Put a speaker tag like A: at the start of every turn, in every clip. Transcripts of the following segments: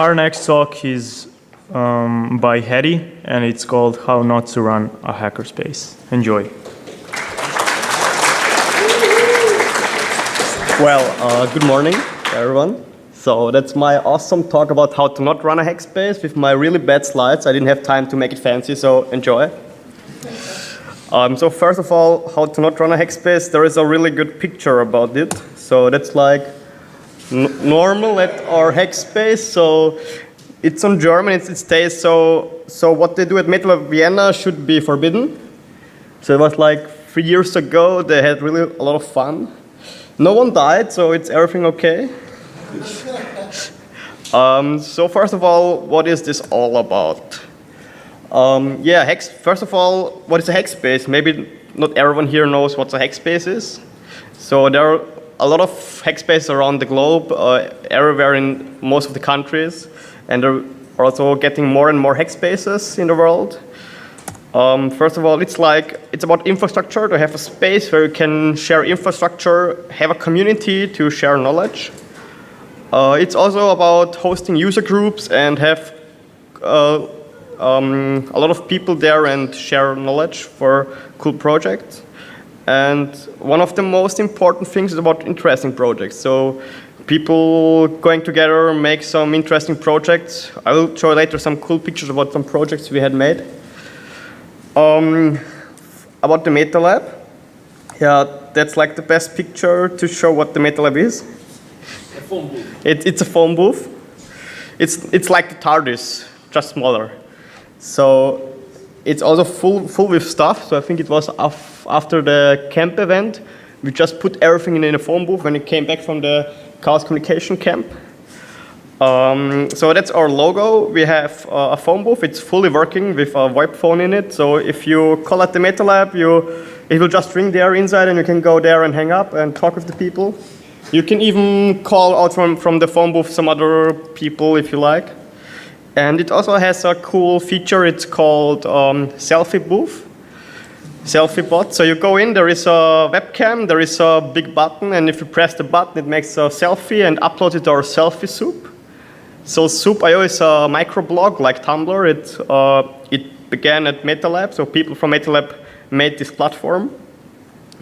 A: Our next talk is by Hetti, and it's called How Not to Run a Hackerspace. Enjoy.
B: Well, good morning, everyone. So that's my awesome talk about how to not run a hackspace with my really bad slides. I didn't have time to make it fancy, so enjoy. So first of all, how to not run a hackspace. There is a really good picture about it. So that's like normal at our hackspace. So it's on German, it stays. So what they do at MetaLab Vienna should be forbidden. So it was like 3 years ago. They had really a lot of fun. No one died, so it's everything okay. So first of all, what is this all about? First of all, what is a hackspace? Maybe not everyone here knows what a hackspace is. So there are a lot of hackspaces around the globe, everywhere in most of the countries, and there are also getting more and more hackspaces in the world. First of all, it's about infrastructure, to have a space where you can share infrastructure, have a community to share knowledge. It's also about hosting user groups and have a lot of people there and share knowledge for cool projects. And one of the most important things is about interesting projects. So people going together make some interesting projects. I will show later some cool pictures about some projects we had made. About the MetaLab. Yeah, that's like the best picture to show what the MetaLab is.
C: A phone booth.
B: It's a phone booth. It's like the TARDIS, just smaller. So it's also full with stuff. So I think it was after the camp event, we just put everything in a phone booth when we came back from the Chaos Communication camp. So that's our logo. We have a phone booth. It's fully working with a VoIP phone in it. So if you call at the MetaLab, it will just ring there inside, and you can go there and hang up and talk with the people. You can even call out from the phone booth some other people if you like. And it also has a cool feature. It's called selfie booth, selfie bot. So you go in, there is a webcam, there is a big button, and if you press the button, it makes a selfie and uploads it to our selfie soup. So Soup.io is a microblog like Tumblr. It began at MetaLab, so people from MetaLab made this platform.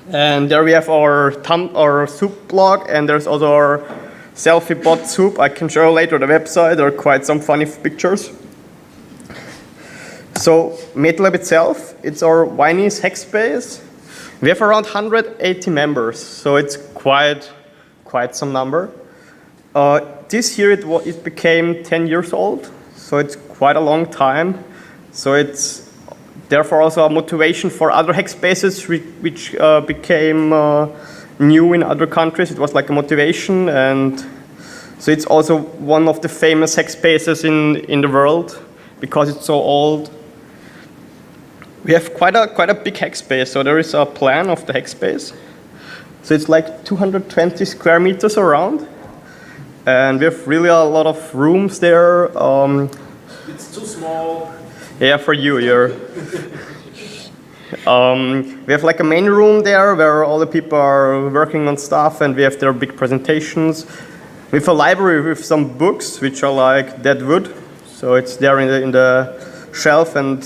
B: And there we have our Soup blog, and there's also our selfie bot Soup. I can show later the website. There are quite some funny pictures. So MetaLab itself, it's our Viennese hackspace. We have around 180 members, so it's quite some number. This year it became 10 years old, so it's quite a long time. So it's therefore also a motivation for other hackspaces which became new in other countries. It was like a motivation, and so it's also one of the famous hackspaces in the world because it's so old. We have quite a big hackspace, so there is a plan of the hackspace. So it's like 220 square meters around. And we have really a lot of rooms there.
C: It's too small.
B: Yeah, for you. We have like a main room there where all the people are working on stuff, and we have their big presentations. We have a library with some books which are like dead wood. So it's there in the shelf, and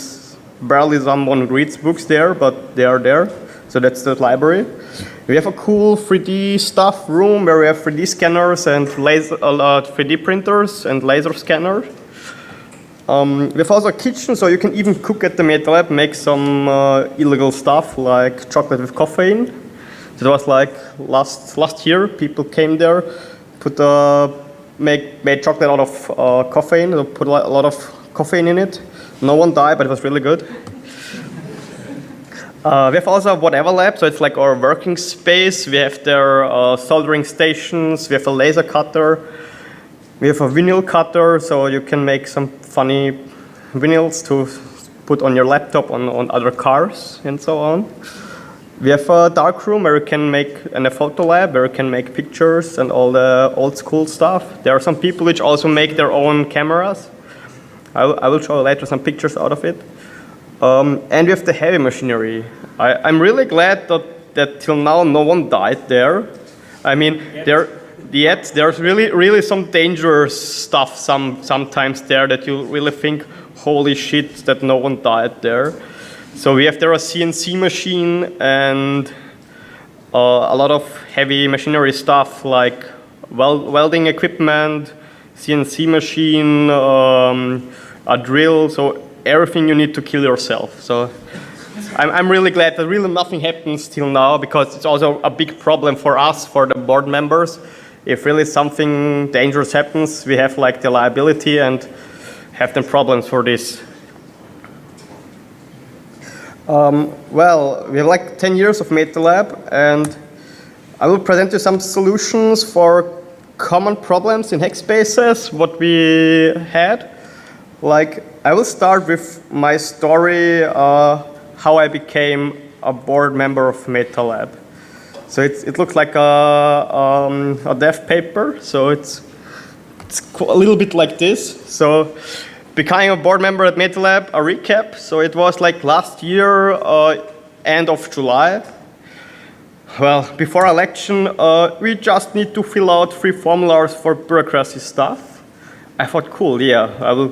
B: barely someone reads books there, but they are there. So that's the library. We have a cool 3D stuff room where we have 3D scanners and 3D printers and laser scanners. We have also a kitchen, so you can even cook at the MetaLab, make some illegal stuff like chocolate with caffeine. So it was like last year, people came there, made chocolate out of caffeine, so put a lot of caffeine in it. No one died, but it was really good. We have also a whatever lab, so it's like our working space. We have there soldering stations, we have a laser cutter, we have a vinyl cutter, so you can make some funny vinyls to put on your laptop on other cars and so on. We have a dark room where you can and a photo lab where you can make pictures and all the old school stuff. There are some people which also make their own cameras. I will show later some pictures out of it. And we have the heavy machinery. I'm really glad that till now no one died there. I mean, yet there's really some dangerous stuff sometimes there that you really think, holy shit, that no one died there. So we have there a CNC machine and a lot of heavy machinery stuff like welding equipment, CNC machine, a drill, so everything you need to kill yourself. So I'm really glad that really nothing happens till now, because it's also a big problem for us, for the board members. If really something dangerous happens, we have like the liability and have the problems for this. Well, we have like 10 years of MetaLab, and I will present you some solutions for common problems in hackspaces, what we had. Like, I will start with my story, how I became a board member of MetaLab. So it looks like a dev paper, so it's a little bit like this. So becoming a board member at MetaLab, a recap. So it was like last year, end of July. Well, before election, we just need to fill out 3 formulas for bureaucracy stuff. I thought, cool, yeah, I will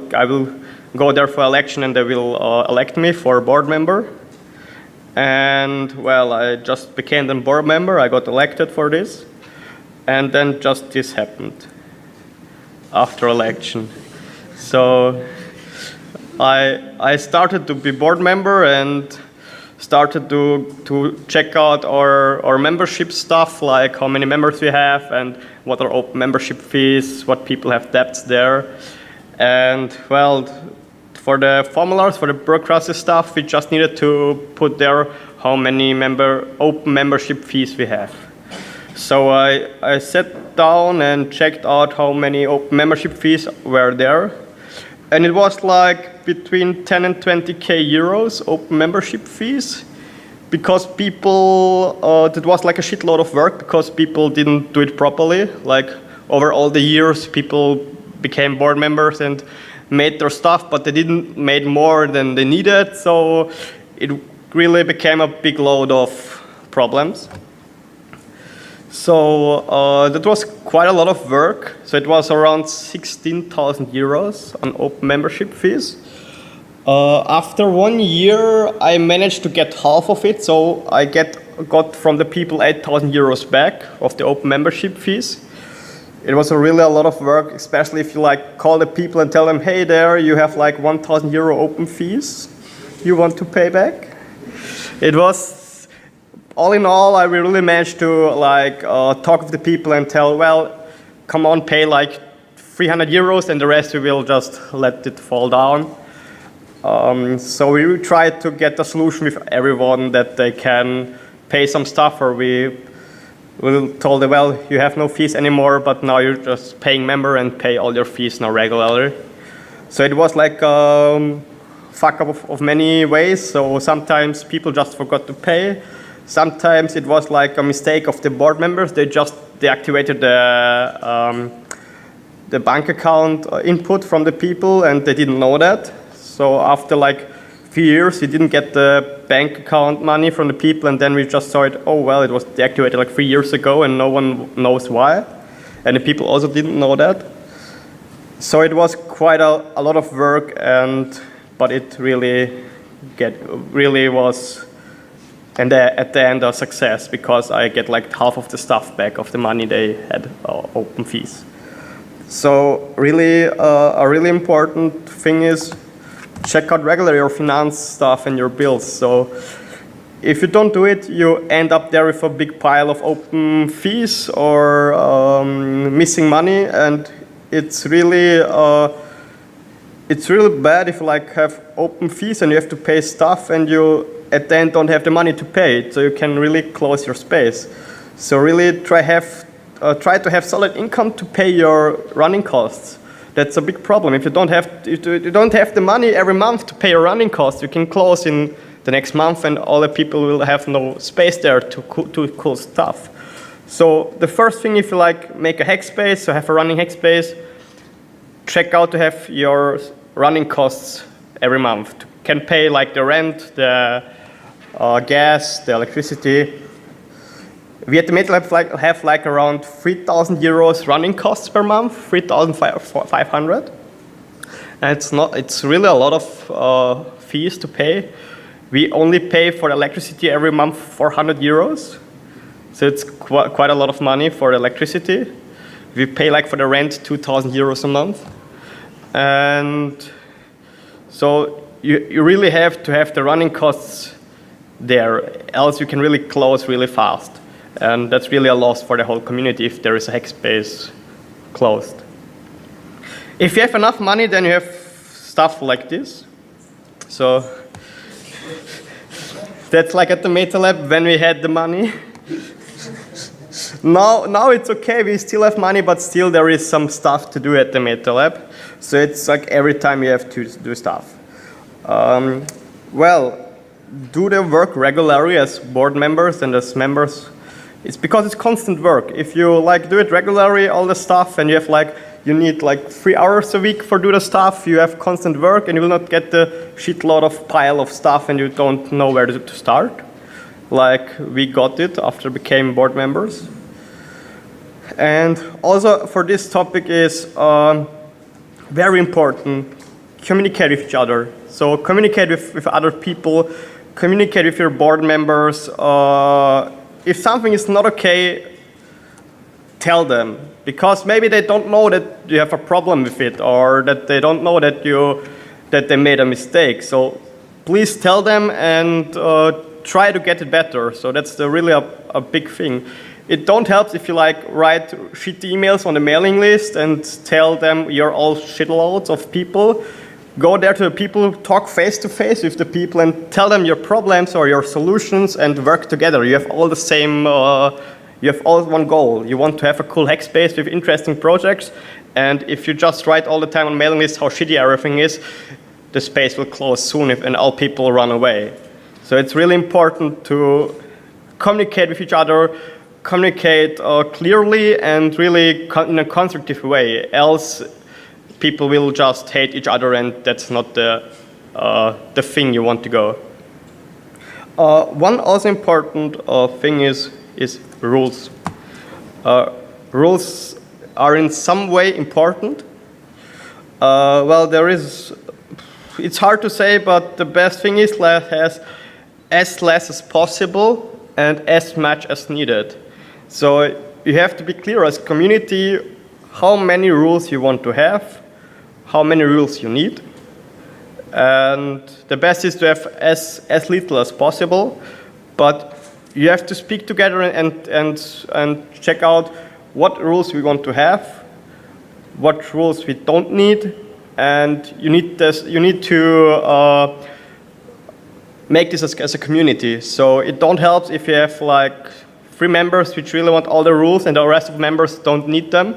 B: go there for election and they will elect me for board member. And well, I just became the board member. I got elected for this, and then just this happened after election. So I started to be board member and started to check out our membership stuff, like how many members we have and what are open membership fees, what people have debts there. And well, for the formulas, for the bureaucracy stuff, we just needed to put there how many open membership fees we have. So I sat down and checked out how many open membership fees were there. And it was like between 10 and 20k euros open membership fees, because people, that was like a shitload of work because people didn't do it properly. Like over all the years, people became board members and made their stuff, but they didn't made more than they needed. So it really became a big load of problems. So that was quite a lot of work. So it was around 16,000 euros on open membership fees. After 1 year, I managed to get half of it. So I got from the people 8,000 euros back of the open membership fees. It was really a lot of work, especially if you like call the people and tell them, hey there, you have like 1,000 euro open fees you want to pay back. It was, all in all, I really managed to like talk with the people and tell, well, come on, pay like 300 euros and the rest we will just let it fall down. So we tried to get a solution with everyone that they can pay some stuff, or we told them, well, you have no fees anymore, but now you're just paying member and pay all your fees now regularly. So it was like fuck up of many ways. So sometimes people just forgot to pay. Sometimes it was like a mistake of the board members. They just deactivated the bank account input from the people, and they didn't know that. So after like few years, we didn't get the bank account money from the people, and then we just saw it, oh well, it was deactivated like 3 years ago and no one knows why. And the people also didn't know that. So it was quite a lot of work, but it really was, and at the end, a success, because I get like half of the stuff back of the money they had open fees. So really, a really important thing is check out regularly your finance stuff and your bills. So if you don't do it, you end up there with a big pile of open fees or missing money, and it's really bad if you like have open fees and you have to pay stuff and you at the end don't have the money to pay it, so you can really close your space. So really try to have solid income to pay your running costs. That's a big problem. If you don't have the money every month to pay your running costs, you can close in the next month, and all the people will have no space there to cool stuff. So the first thing, if you like make a hackspace, so have a running hackspace, check out to have your running costs every month. You can pay like the rent, the gas, the electricity. We at the MetaLab have like around 3,000 euros running costs per month, 3,500. And it's really a lot of fees to pay. We only pay for electricity every month 400 euros. So it's quite a lot of money for electricity. We pay like for the rent 2,000 euros a month. And so you really have to have the running costs there, else you can really close really fast. And that's really a loss for the whole community if there is a Hackspace closed. If you have enough money, then you have stuff like this. So that's like at the MetaLab when we had the money. Now it's okay, we still have money, but still there is some stuff to do at the MetaLab. So it's like every time you have to do stuff. Well, do the work regularly as board members and as members. It's because it's constant work. If you like do it regularly, all the stuff, and you need like 3 hours a week for do the stuff, you have constant work, and you will not get the shitload of pile of stuff, and you don't know where to start. Like we got it after became board members. And also for this topic is very important, communicate with each other. So communicate with other people, communicate with your board members. If something is not okay, tell them. Because maybe they don't know that you have a problem with it, or that they don't know that they made a mistake. So please tell them and try to get it better. So that's really a big thing. It don't help if you like write shitty emails on the mailing list and tell them you're all shitloads of people. Go there to the people, talk face to face with the people and tell them your problems or your solutions and work together. You have all the same, you have all one goal. You want to have a cool Hackspace with interesting projects, and if you just write all the time on mailing lists how shitty everything is, the space will close soon and all people run away. So it's really important to communicate with each other, communicate clearly and really in a constructive way, else people will just hate each other, and that's not the thing you want to go. One also important thing is rules. Rules are in some way important. Well, it's hard to say, but the best thing is has as less as possible and as much as needed. So you have to be clear as community how many rules you want to have, how many rules you need. And the best is to have as little as possible, but you have to speak together and check out what rules we want to have, what rules we don't need, and you need to make this as a community. So it don't help if you have like 3 members which really want all the rules and the rest of members don't need them.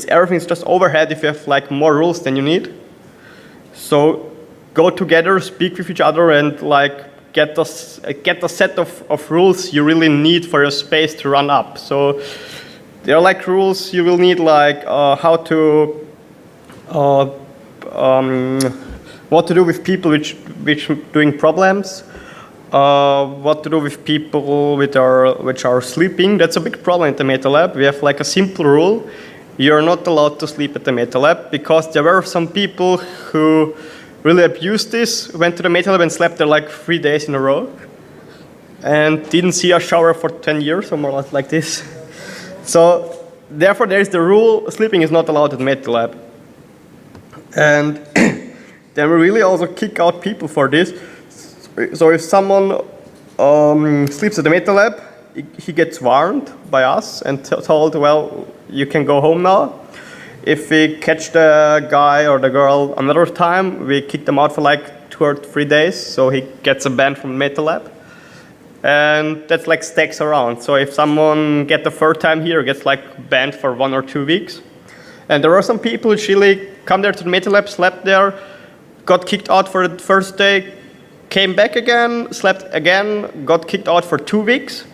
B: Everything's just overhead if you have like more rules than you need. So go together, speak with each other, and like get the set of rules you really need for your space to run up. So there are like rules you will need, like how to what to do with people which doing problems, what to do with people which are sleeping. That's a big problem at the MetaLab. We have like a simple rule. You're not allowed to sleep at the MetaLab, because there were some people who really abused this, went to the MetaLab and slept there like 3 days in a row and didn't see a shower for 10 years or more or less like this. So therefore there is the rule, sleeping is not allowed at MetaLab. And then we really also kick out people for this. So if someone sleeps at the MetaLab, he gets warned by us and told, well, you can go home now. If we catch the guy or the girl another time, we kick them out for like 2 or 3 days, so he gets a ban from MetaLab. And that's like stacks around. So if someone gets the 3rd time here, gets like banned for 1 or 2 weeks. And there are some people who really come there to the MetaLab, slept there, got kicked out for the 1st day, came back again, slept again, got kicked out for 2 weeks.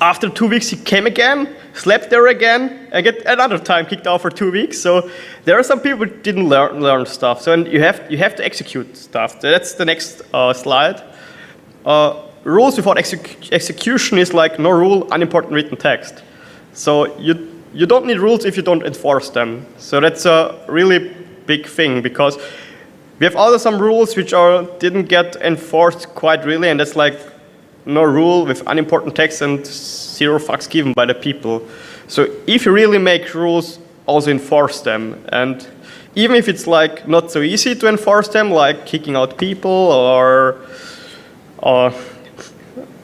B: After 2 weeks, he came again, slept there again, and get another time kicked out for 2 weeks. So there are some people who didn't learn stuff. So and you have to execute stuff. That's the next slide. rules without execution is like no rule, unimportant written text. So you don't need rules if you don't enforce them. So that's a really big thing, because we have also some rules which didn't get enforced quite really, and that's like no rule with unimportant text and 0 fucks given by the people. So if you really make rules, also enforce them. And even if it's like not so easy to enforce them, like kicking out people or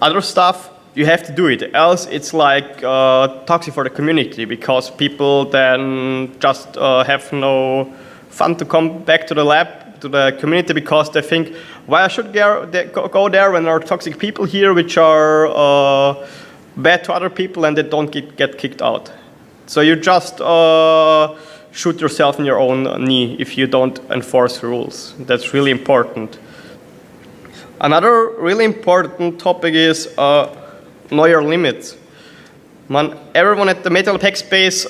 B: other stuff, you have to do it. Else it's like toxic for the community, because people then just have no fun to come back to the lab, to the community, because they think, why I should go there when there are toxic people here which are bad to other people and they don't get kicked out. So you just shoot yourself in your own knee if you don't enforce rules. That's really important. Another really important topic is know your limits. Man, everyone at the Metal Hackspace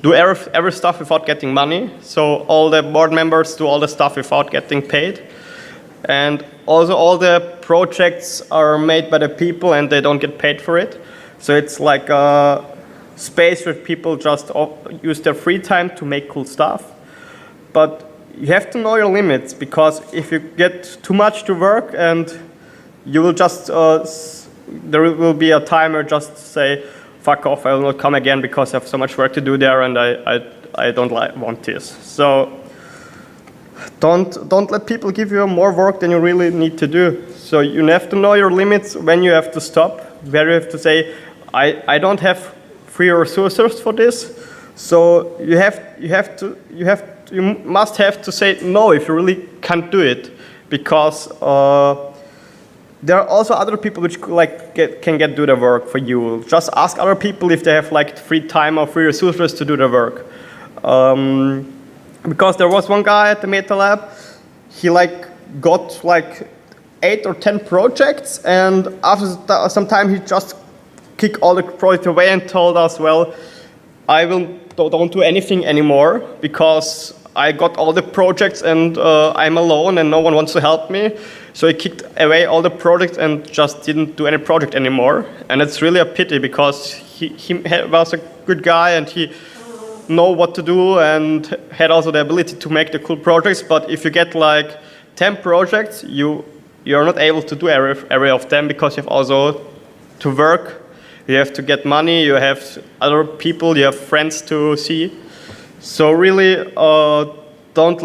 B: do every stuff without getting money. So all the board members do all the stuff without getting paid. And also all the projects are made by the people and they don't get paid for it. So it's like a space where people just use their free time to make cool stuff. But you have to know your limits, because if you get too much to work, and you will just, there will be a timer just say, fuck off, I will not come again because I have so much work to do there and I don't want this. So don't let people give you more work than you really need to do. So you have to know your limits, when you have to stop, where you have to say, I don't have free resources for this. So you must have to say no if you really can't do it, because there are also other people which can do the work for you. Just ask other people if they have like free time or free resources to do the work. Because there was one guy at the Meta Lab, he got 8 or 10 projects, and after some time he just kicked all the projects away and told us, well, I don't do anything anymore because I got all the projects and I'm alone and no one wants to help me. So he kicked away all the projects and just didn't do any project anymore. And it's really a pity, because he was a good guy and he know what to do and had also the ability to make the cool projects. But if you get 10 projects, you're not able to do every of them, because you have also to work. You have to get money, you have other people, you have friends to see. So really, don't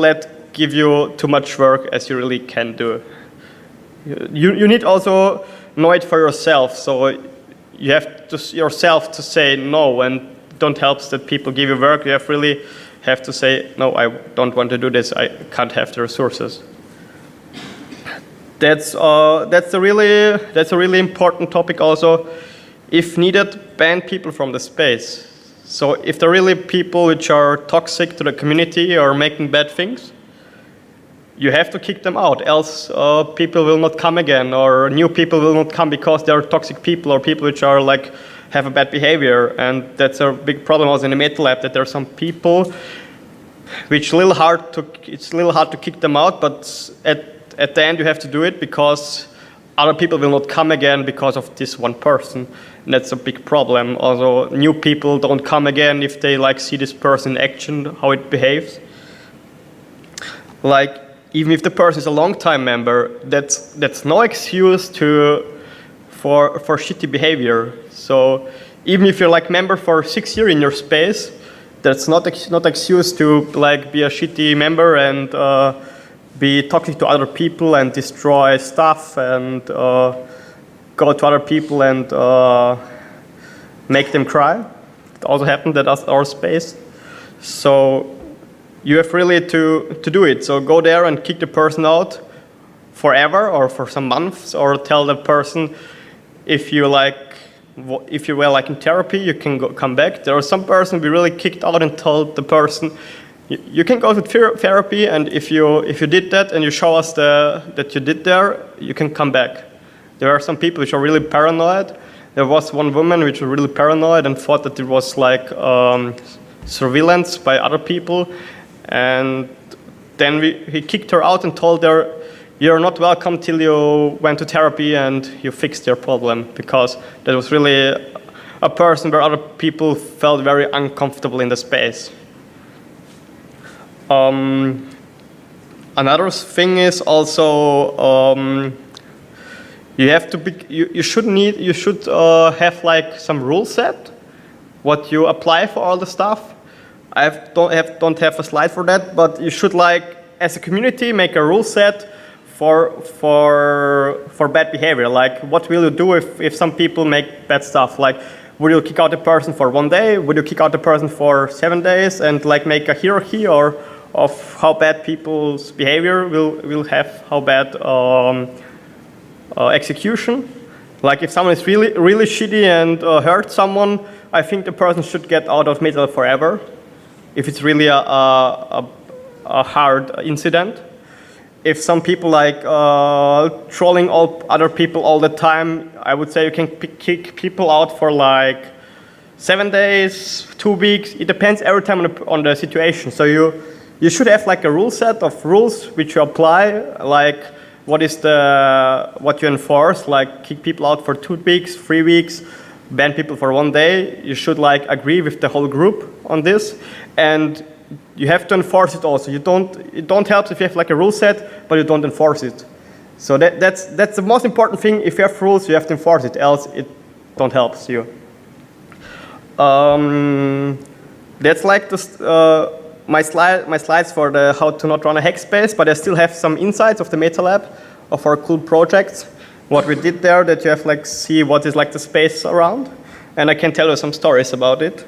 B: give you too much work as you really can do. You need also know it for yourself. So you have to yourself to say no, and don't help that people give you work. You really have to say, no, I don't want to do this. I can't have the resources. That's a really important topic also. If needed, ban people from the space. So if there are really people which are toxic to the community or making bad things, you have to kick them out, else people will not come again, or new people will not come because they are toxic people or people which are have a bad behavior. And that's a big problem also in the Meta Lab, that there are some people which it's a little hard to kick them out, but at the end you have to do it, because other people will not come again because of this one person. And that's a big problem. Also, new people don't come again if they see this person in action, how it behaves. Even if the person is a long-time member, that's no excuse for shitty behavior. So even if you're member for 6 years in your space, that's not excuse to be a shitty member and be toxic to other people and destroy stuff and go to other people and make them cry. It also happened at our space. So you have really to do it. So go there and kick the person out forever or for some months, or tell the person, if you were in therapy, you can come back. There are some person we really kicked out and told the person, you can go to therapy, and if you did that and you show us that you did there, you can come back. There are some people which are really paranoid. There was one woman which was really paranoid and thought that it was surveillance by other people. And then he kicked her out and told her, you're not welcome till you went to therapy and you fixed your problem, because that was really a person where other people felt very uncomfortable in the space. Another thing is also you have to be, you should have like some rule set what you apply for all the stuff. I don't have a slide for that, but you should, like, as a community, make a rule set for bad behavior. Like, what will you do if some people make bad stuff? Like, would you kick out the person for 1 day? Would you kick out the person for 7 days and, like, make a hierarchy or of how bad people's behavior will have how bad execution? Like, if someone is really really shitty and hurts someone, I think the person should get out of MetaLab forever. If it's really a hard incident. If some people like trolling all other people all the time, I would say you can kick people out for like 7 days, 2 weeks. It depends every time on the situation. So you should have like a rule set of rules which you apply, like what you enforce, like kick people out for 2 weeks, 3 weeks, ban people for 1 day. You should like agree with the whole group on this, and you have to enforce it also. It don't help if you have like a rule set, but you don't enforce it. So that's the most important thing. If you have rules, you have to enforce it, else it don't help you. That's like my slides for the how to not run a hackspace, but I still have some insights of the MetaLab, of our cool projects, what we did there, that you have like see what is like the space around, and I can tell you some stories about it.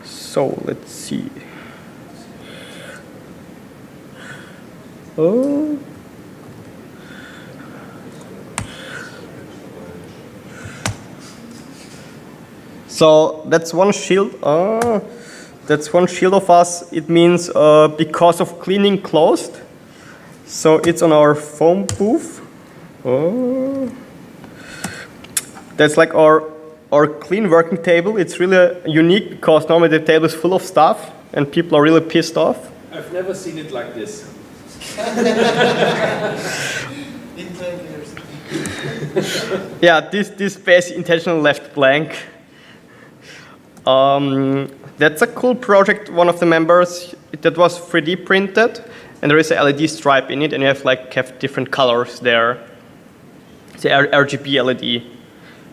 B: So let's see. Oh. So that's one shield. That's one shield of us. It means because of cleaning closed. So it's on our foam booth. Oh. That's like our clean working table. It's really unique because normally the table is full of stuff and people are really pissed off.
C: I've never seen it like this.
B: Yeah, this space intentionally left blank. That's a cool project, one of the members, that was 3D printed, and there is a LED stripe in it, and you have different colors there. It's a RGB LED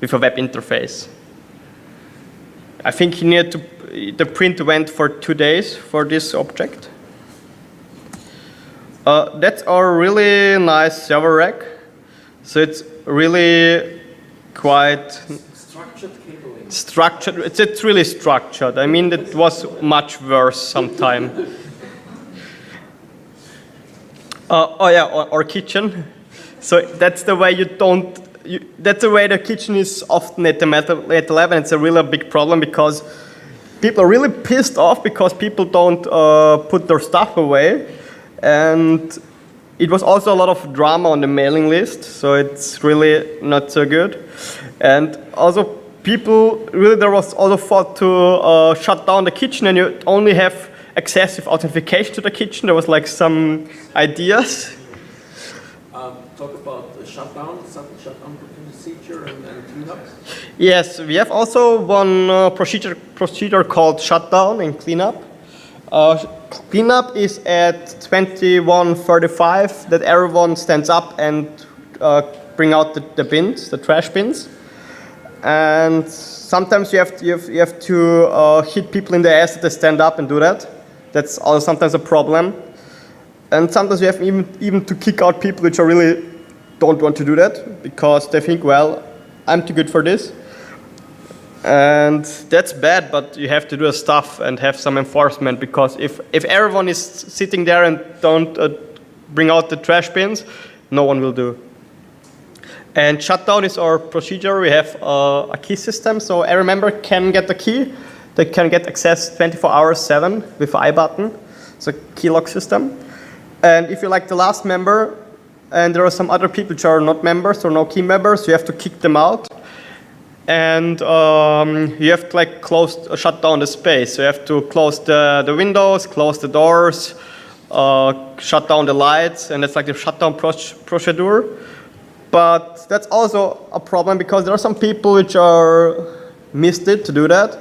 B: with a web interface. I think the print went for 2 days for this object. That's our really nice server rack. So it's really quite
C: Structured cabling.
B: structured. It's really structured. I mean, it was much worse sometime. Oh yeah, our kitchen. So that's the way that's the way the kitchen is often at the MetaLab, and it's a really big problem because people are really pissed off because people don't put their stuff away. And it was also a lot of drama on the mailing list, so it's really not so good. And also there was also thought to shut down the kitchen, and you only have access with authentication to the kitchen. There was like some ideas.
C: Talk about the shutdown procedure and cleanup.
B: Yes, we have also one procedure called shutdown and cleanup. Cleanup is at 21:35, that everyone stands up and bring out the bins, the trash bins. And sometimes you have to hit people in the ass that they stand up and do that. That's also sometimes a problem. And sometimes you have even to kick out people which are really don't want to do that because they think, well, I'm too good for this. And that's bad, but you have to do stuff and have some enforcement, because if everyone is sitting there and don't bring out the trash bins, no one will do. And shutdown is our procedure. We have a key system, so every member can get the key. They can get access 24 hours 7 with an I button. It's a key lock system. And if you're like the last member, and there are some other people which are not members or no key members, you have to kick them out. and you have to like shut down the space. So you have to close the windows, close the doors, shut down the lights, and that's like the shutdown procedure. But that's also a problem because there are some people which are missed it to do that,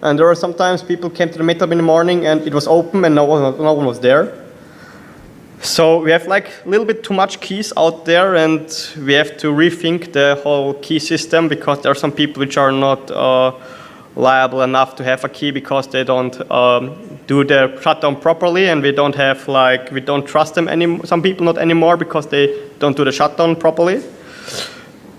B: and there are sometimes people came to the meetup in the morning and it was open and no one was there. So we have like a little bit too much keys out there, and we have to rethink the whole key system because there are some people which are not liable enough to have a key because they don't do the shutdown properly, and we don't trust them anymore. Some people not anymore because they don't do the shutdown properly,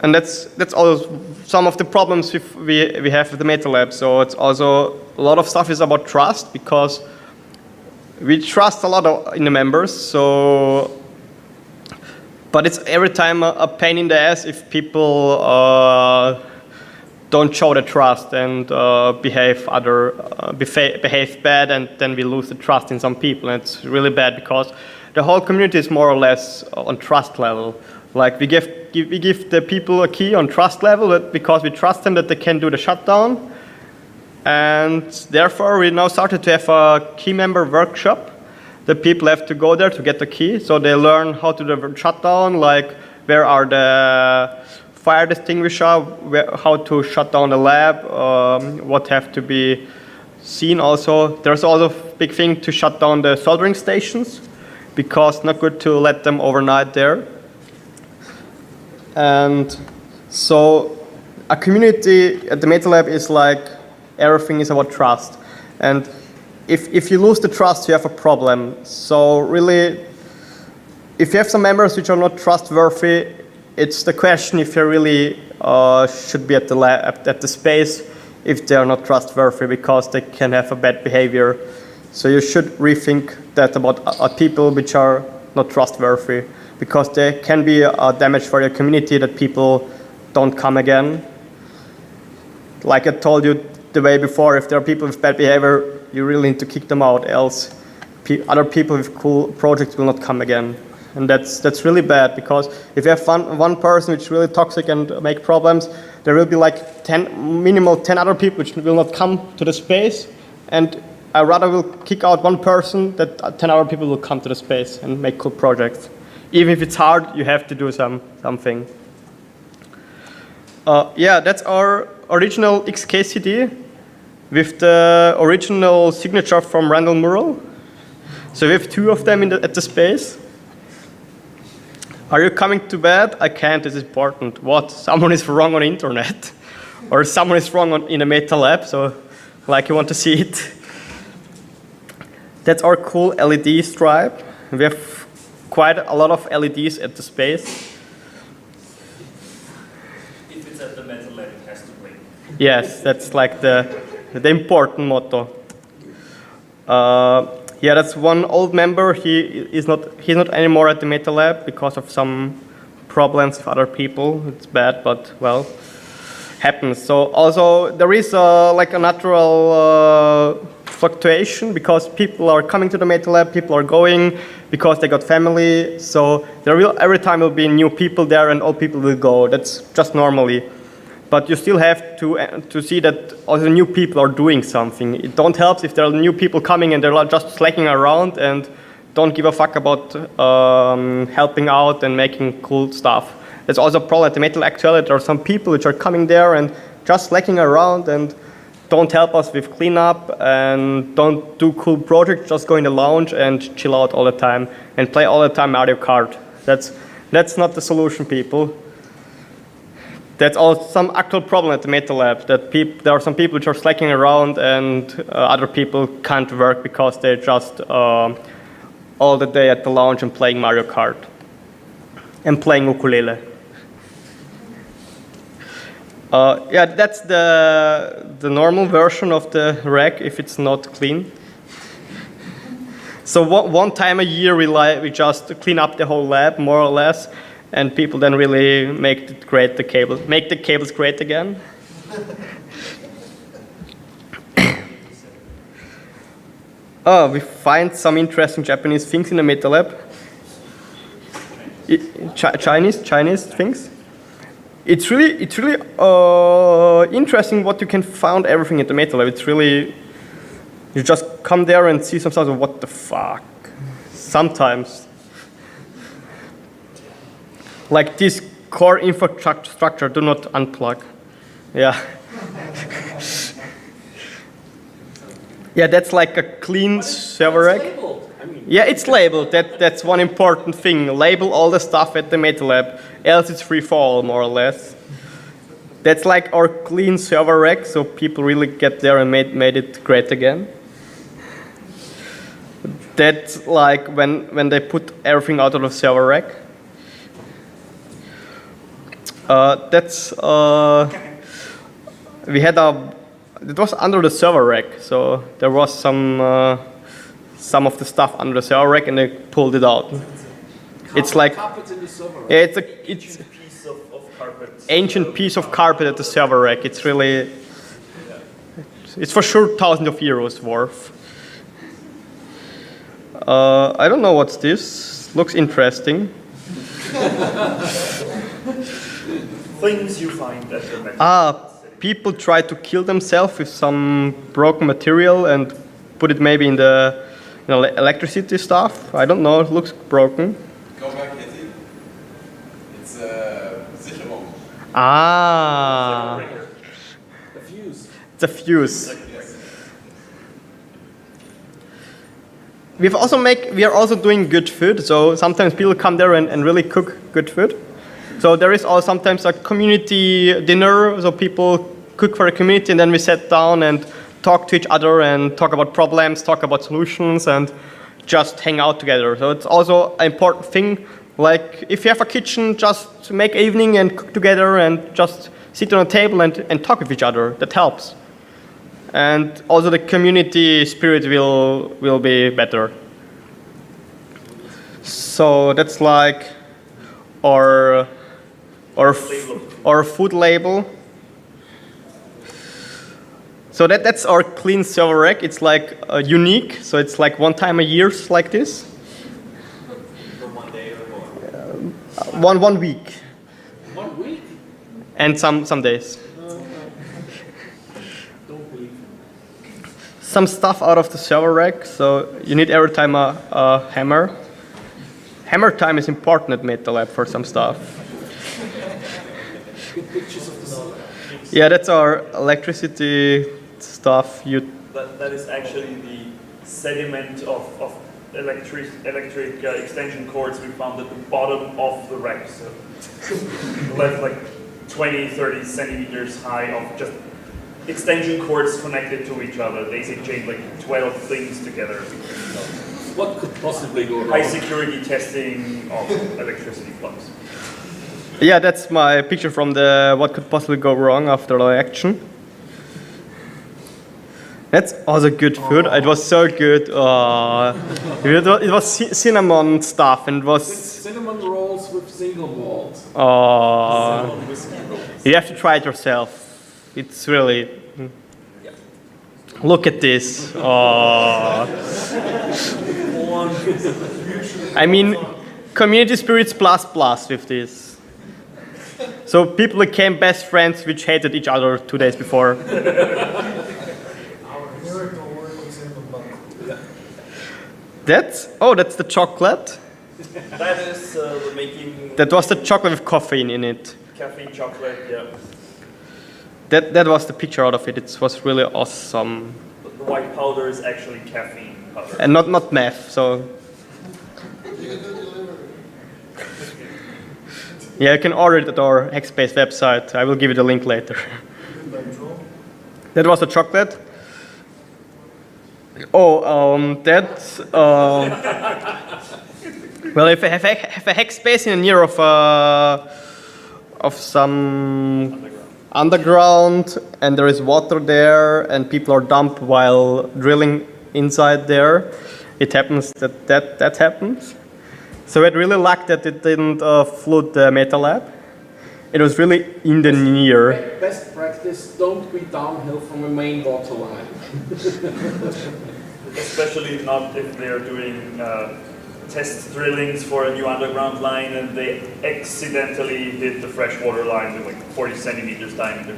B: and that's also some of the problems we have with the Meta Lab. So it's also a lot of stuff is about trust because we trust a lot in the members, but it's every time a pain in the ass if people don't show the trust and behave bad, and then we lose the trust in some people, and it's really bad because the whole community is more or less on trust level. Like we give the people a key on trust level because we trust them that they can do the shutdown. And therefore, we now started to have a key member workshop. The people have to go there to get the key. So they learn how to do the shutdown, like where are the fire extinguisher, how to shut down the lab, what have to be seen also. There's also a big thing to shut down the soldering stations because it's not good to let them overnight there. And so a community at the Meta Lab is like everything is about trust, and if you lose the trust, you have a problem. So really, if you have some members which are not trustworthy, it's the question if you really should be at the lab, at the space, if they are not trustworthy because they can have a bad behavior. So you should rethink that about people which are not trustworthy because they can be a damage for your community that people don't come again. Like I told you the way before, if there are people with bad behavior, you really need to kick them out, else other people with cool projects will not come again. And that's really bad because if you have one person which is really toxic and make problems, there will be like minimal 10 other people which will not come to the space, and I rather will kick out one person that 10 other people will come to the space and make cool projects. Even if it's hard, you have to do something. Yeah, that's our original XK CD with the original signature from Randall Mural. So we have 2 of them at the space. Are you coming to bed? I can't, it's important. What? Someone is wrong on the internet. Or someone is wrong in a Meta Lab, so like you want to see it. That's our cool LED stripe. We have quite a lot of LEDs at the space.
D: If it's at the Meta Lab, it has to blink.
B: Yes, that's like the important motto. Yeah, that's one old member. He's not anymore at the Meta Lab because of some problems with other people. It's bad, but well, happens. So also there is like a natural fluctuation because people are coming to the Meta Lab, people are going because they got family. So every time will be new people there, and old people will go. That's just normally. But you still have to see that also new people are doing something. It don't help if there are new people coming and they're just slacking around and don't give a fuck about helping out and making cool stuff. There's also a problem at the Meta Lab actually. There are some people which are coming there and just slacking around and don't help us with cleanup and don't do cool projects, just go in the lounge and chill out all the time and play all the time Mario Kart. That's not the solution, people. That's also some actual problem at the Meta Lab, that there are some people which are slacking around and other people can't work because they're just all the day at the lounge and playing Mario Kart and playing ukulele. Yeah, that's the normal version of the rack if it's not clean. So one time a year we just clean up the whole lab more or less, and people then really make the cables great again. Oh, we find some interesting Japanese things in the Meta Lab. Chinese things. it's really interesting what you can find everything at the Meta Lab. It's really, you just come there and see some stuff of what the fuck. Sometimes. Like this core infrastructure, do not unplug. Yeah. Yeah, that's like a clean server rack.
C: Labeled. I mean,
B: Yeah, it's labeled. That's one important thing. Label all the stuff at the Meta Lab, else it's free for all, more or less. That's like our clean server rack, so people really get there and made it great again. That's like when they put everything out of the server rack. We had it was under the server rack, so there was some of the stuff under the server rack, and they pulled it out. It's like
C: carpet in the server.
B: yeah, it's
D: Piece of carpet.
B: ancient piece of carpet at the server rack. It's really, it's for sure thousands of euros worth. I don't know what's this. Looks interesting.
D: Things you find at the Meta.
B: People try to kill themselves with some broken material and put it maybe in the electricity stuff. I don't know. It looks broken.
E: Go back, Hetti. It's a Sicherung.
B: Ah,
C: The fuse.
B: it's a fuse.
E: Yes.
B: We are also doing good food. So sometimes people come there and really cook good food. So there is also sometimes a community dinner. So people cook for a community, and then we sit down and talk to each other and talk about problems, talk about solutions, and just hang out together. So it's also an important thing. Like if you have a kitchen, just make evening and cook together and just sit on a table and talk with each other. That helps. And also the community spirit will be better. So that's like our food label. So that's our clean server rack. It's like unique. So it's like one time a year like this.
D: For 1 day or more.
B: 1 week
C: 1 week?
B: and some days.
C: Don't believe.
B: Some stuff out of the server rack. So you need every time a hammer. Hammer time is important at Meta Lab for some stuff.
C: Good pictures of the server.
B: Yeah, that's our electricity stuff.
D: That is actually the sediment of electric extension cords we found at the bottom of the rack. So left like 20, 30 centimeters high of just extension cords connected to each other. They chained like 12 things together.
C: What could possibly go wrong?
D: High security testing of electricity plugs.
B: Yeah, that's my picture from the what could possibly go wrong after the action. That's also good food. It was so good. It was cinnamon stuff, and it was.
C: Cinnamon rolls with single malt.
D: Cinnamon whiskey rolls.
B: You have to try it yourself. It's really. Look at this. I mean, community spirits plus with this. So people became best friends which hated each other 2 days before. That's the chocolate.
D: That is the making
B: That was the chocolate with caffeine in it.
D: caffeine chocolate, yeah.
B: That was the picture out of it. It was really awesome.
D: The white powder is actually caffeine powder.
B: And not meth, so. Yeah, you can order it at our Hackspace website. I will give you the link later. That was the chocolate. That's. Well, if I have a Hackspace in near of some underground, and there is water there, and people are dumped while drilling inside there, it happens that happens. So it really luck that it didn't flood the Meta Lab. It was really in the near.
C: Best practice, don't be downhill from a main water line.
D: Especially not if they're doing test drillings for a new underground line, and they accidentally hit the freshwater line with like 40 centimeters diameter.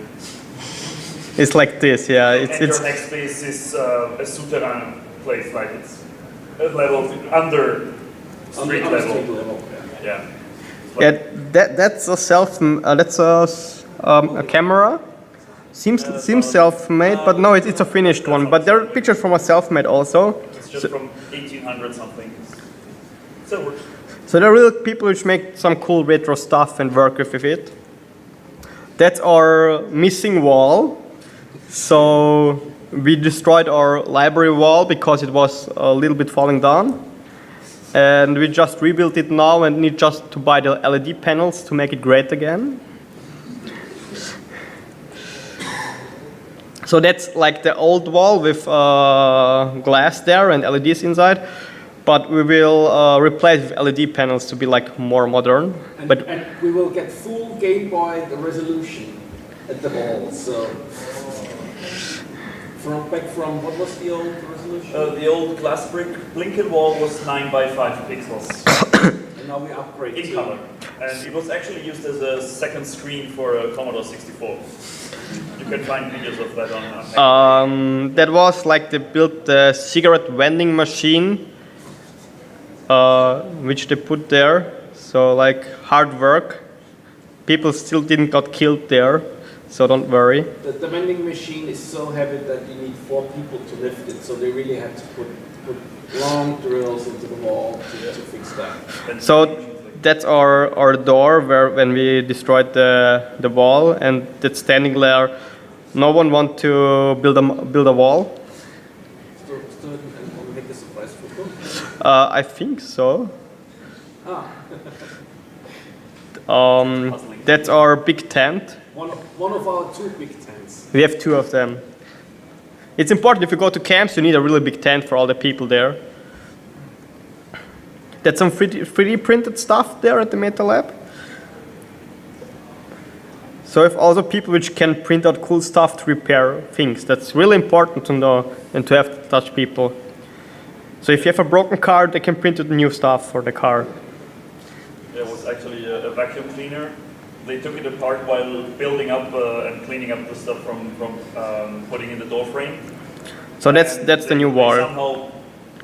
B: It's like this, yeah.
D: And your hackspace is a souterrain place, like it's a level under street level. Yeah.
B: Yeah, that's a a camera. Seems self-made, but no, it's a finished one. But there are pictures from a self-made also.
D: It's just from 1800 something. So it works.
B: So there are real people which make some cool retro stuff and work with it. That's our missing wall. So we destroyed our library wall because it was a little bit falling down. And we just rebuilt it now and need just to buy the LED panels to make it great again. So that's like the old wall with glass there and LEDs inside. But we will replace with LED panels to be like more modern.
C: And we will get full Game Boy resolution at the wall. So back from what was the old resolution?
D: The old glass brick blinking wall was 9 by 5 pixels.
C: And now we upgrade
D: in color. And it was actually used as a second screen for a Commodore 64. You can find videos of that on.
B: That was like they built the cigarette vending machine, which they put there. So like hard work. People still didn't got killed there, so don't worry.
C: The vending machine is so heavy that you need 4 people to lift it. So they really had to put long drills into the wall to fix that.
B: So that's our door where when we destroyed the wall, and that's standing there. No one want to build a wall.
C: And make a surprise photo?
B: I think so.
C: Ah.
B: That's our big tent.
C: One of our 2 big tents.
B: We have 2 of them. It's important if you go to camps, you need a really big tent for all the people there. That's some 3D printed stuff there at the Meta Lab. So if also people which can print out cool stuff to repair things, that's really important to know and to have to touch people. So if you have a broken car, they can print out new stuff for the car.
D: There was actually a vacuum cleaner. They took it apart while building up and cleaning up the stuff from putting in the door frame.
B: So that's the new wall.
D: They somehow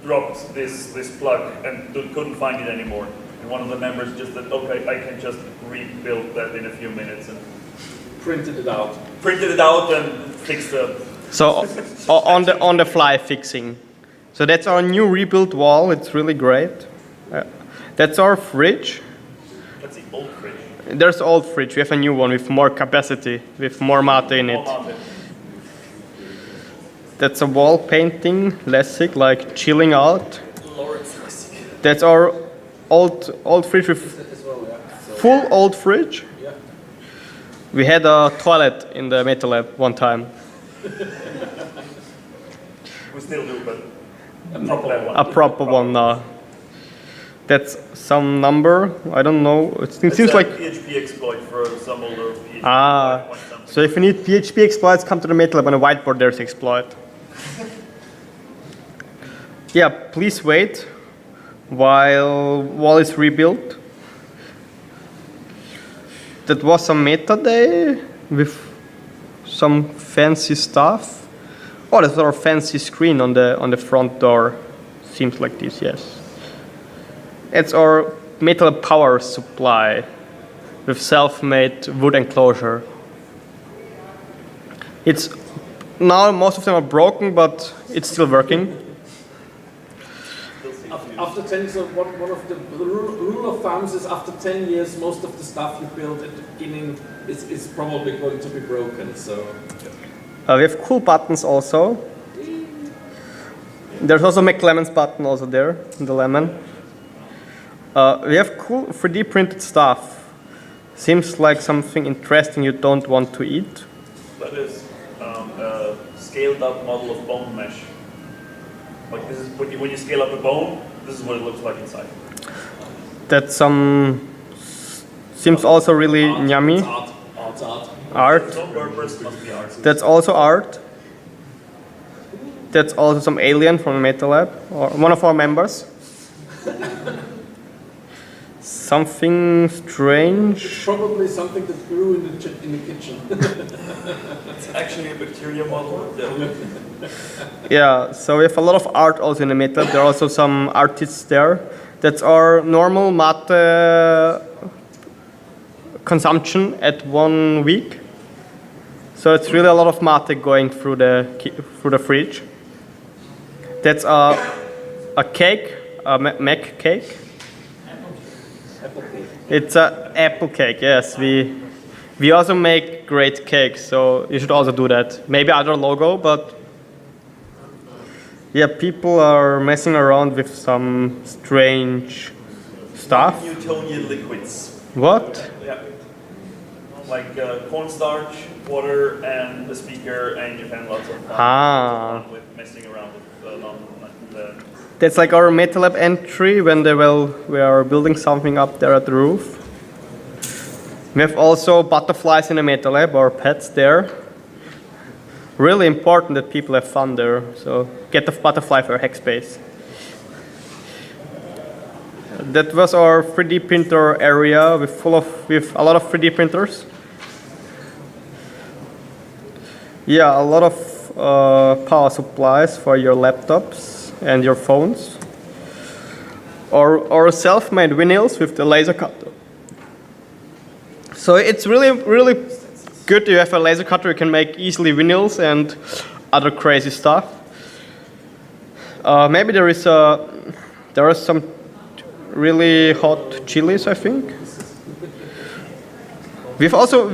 D: dropped this plug and couldn't find it anymore. And one of the members just said, okay, I can just rebuild that in a few minutes. And
C: Printed it out.
D: Printed it out and fixed it.
B: So on the fly fixing. So that's our new rebuilt wall. It's really great. That's our fridge.
D: That's the old fridge.
B: There's old fridge. We have a new one with more capacity, with more matter in it. That's a wall painting, Lessig, like chilling out. That's our old fridge with full old fridge. We had a toilet in the Meta Lab one time.
D: We still do, but a proper one.
B: A proper one now. That's some number. I don't know. It seems like
D: PHP exploit for some older PHP.
B: So if you need PHP exploits, come to the Meta Lab. On the whiteboard, there's exploit. Yeah, please wait while wall is rebuilt. That was a meta day with some fancy stuff. Oh, that's our fancy screen on the front door. Seems like this, yes. It's our metal power supply with self-made wood enclosure. It's now most of them are broken, but it's still working.
C: After 10, so one of the rule of thumbs is after 10 years, most of the stuff you build at the beginning is probably going to be broken. So
B: We have cool buttons also. There's also McLemon's button also there, the lemon. We have cool 3D printed stuff. Seems like something interesting you don't want to eat.
D: That is a scaled up model of bone mesh. Like this is when you scale up a bone, this is what it looks like inside.
B: That's seems also really yummy. Art.
D: It's on purpose, must be art.
B: That's also art. That's also some alien from the Meta Lab, or one of our members. something strange.
C: Probably something that grew in the kitchen.
D: It's actually a bacteria model. Yeah.
B: Yeah, so we have a lot of art also in the MATLAB. There are also some artists there. That's our normal mate consumption at 1 week. So it's really a lot of mate going through the fridge. That's a cake, a Mac cake. It's an apple cake, yes. We also make great cakes, so you should also do that. Maybe other logo, but yeah, people are messing around with some strange stuff.
D: Newtonian liquids.
B: What?
D: Yeah. Like cornstarch, water, and a speaker, and you can lots of fun with messing around with the
B: That's like our MATLAB entry when we are building something up there at the roof. We have also butterflies in the MATLAB, or pets there. Really important that people have fun there, so get the butterfly for Hackspace. That was our 3D printer area with a lot of 3D printers. Yeah, a lot of power supplies for your laptops and your phones. Or self-made vinyls with the laser cutter. So it's really good to have a laser cutter. You can make easily vinyls and other crazy stuff. Maybe there are some really hot chilies, I think. We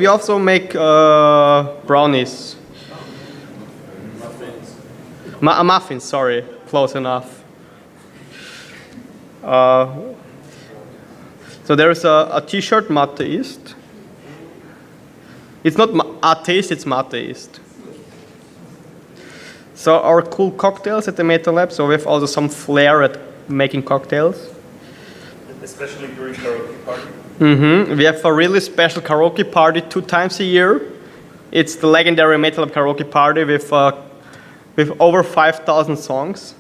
B: also make brownies. Muffins, sorry, close enough. So there is a T-shirt, Mateist. It's not atheist, it's Mateist. So our cool cocktails at the MATLAB. So we have also some flair at making cocktails.
D: Especially during karaoke party.
B: We have a really special karaoke party 2 times a year. It's the legendary MATLAB karaoke party with over 5,000 songs.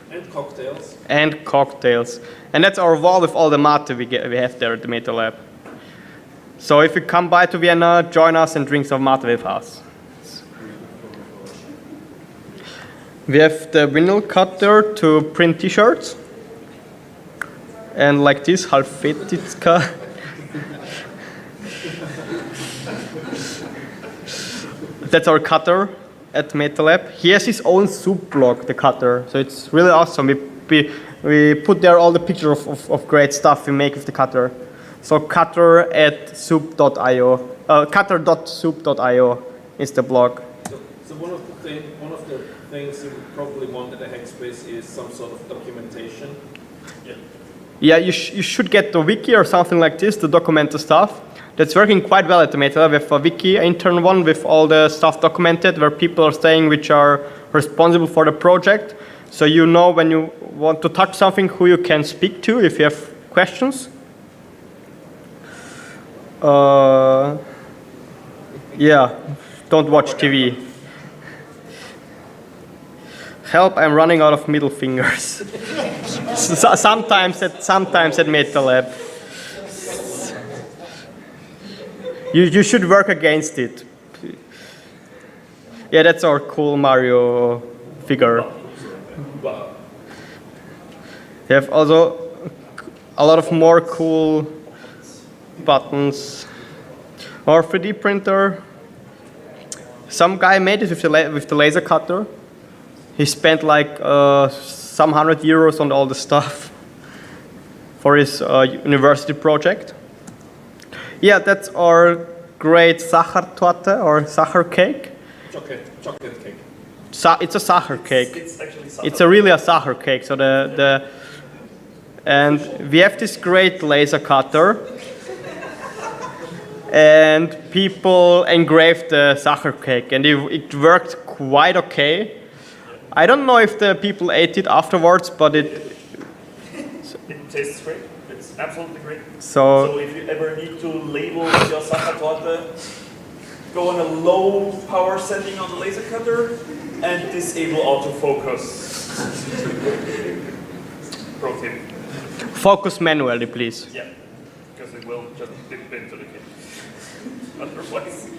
C: And cocktails.
B: And cocktails. And that's our wall with all the mate we have there at the MATLAB. So if you come by to Vienna, join us and drink some mate with us. We have the vinyl cutter to print t-shirts. And like this, Halfetica. That's our cutter at MATLAB. He has his own soup blog, the cutter. So it's really awesome. We put there all the pictures of great stuff we make with the cutter. So cutter@soup.io, cutter.soup.io is the blog.
C: So one of the things you would probably want at a Hackspace is some sort of documentation.
B: Yeah, you should get the wiki or something like this to document the stuff. That's working quite well at the MATLAB. We have a wiki intern one with all the stuff documented where people are saying which are responsible for the project. So you know when you want to touch something who you can speak to if you have questions. Yeah, don't watch TV. Help, I'm running out of middle fingers. Sometimes at MATLAB. You should work against it. Yeah, that's our cool Mario figure. We have also a lot of more cool buttons. Our 3D printer. Some guy made it with the laser cutter. He spent like some €100 on all the stuff for his university project. Yeah, that's our great Sachertorte or Sacher cake.
C: Chocolate cake.
B: It's a Sacher cake.
D: It's actually Sacher.
B: It's really a Sacher cake. So and we have this great laser cutter. And people engraved the Sacher cake, and it worked quite okay. I don't know if the people ate it afterwards, but it
D: tastes great. It's absolutely great.
B: So
D: if you ever need to label your Sachertorte, go on a low power setting on the laser cutter and disable autofocus. Pro tip.
B: Focus manually, please.
D: Yeah, because it will just dip into the kit. Otherwise.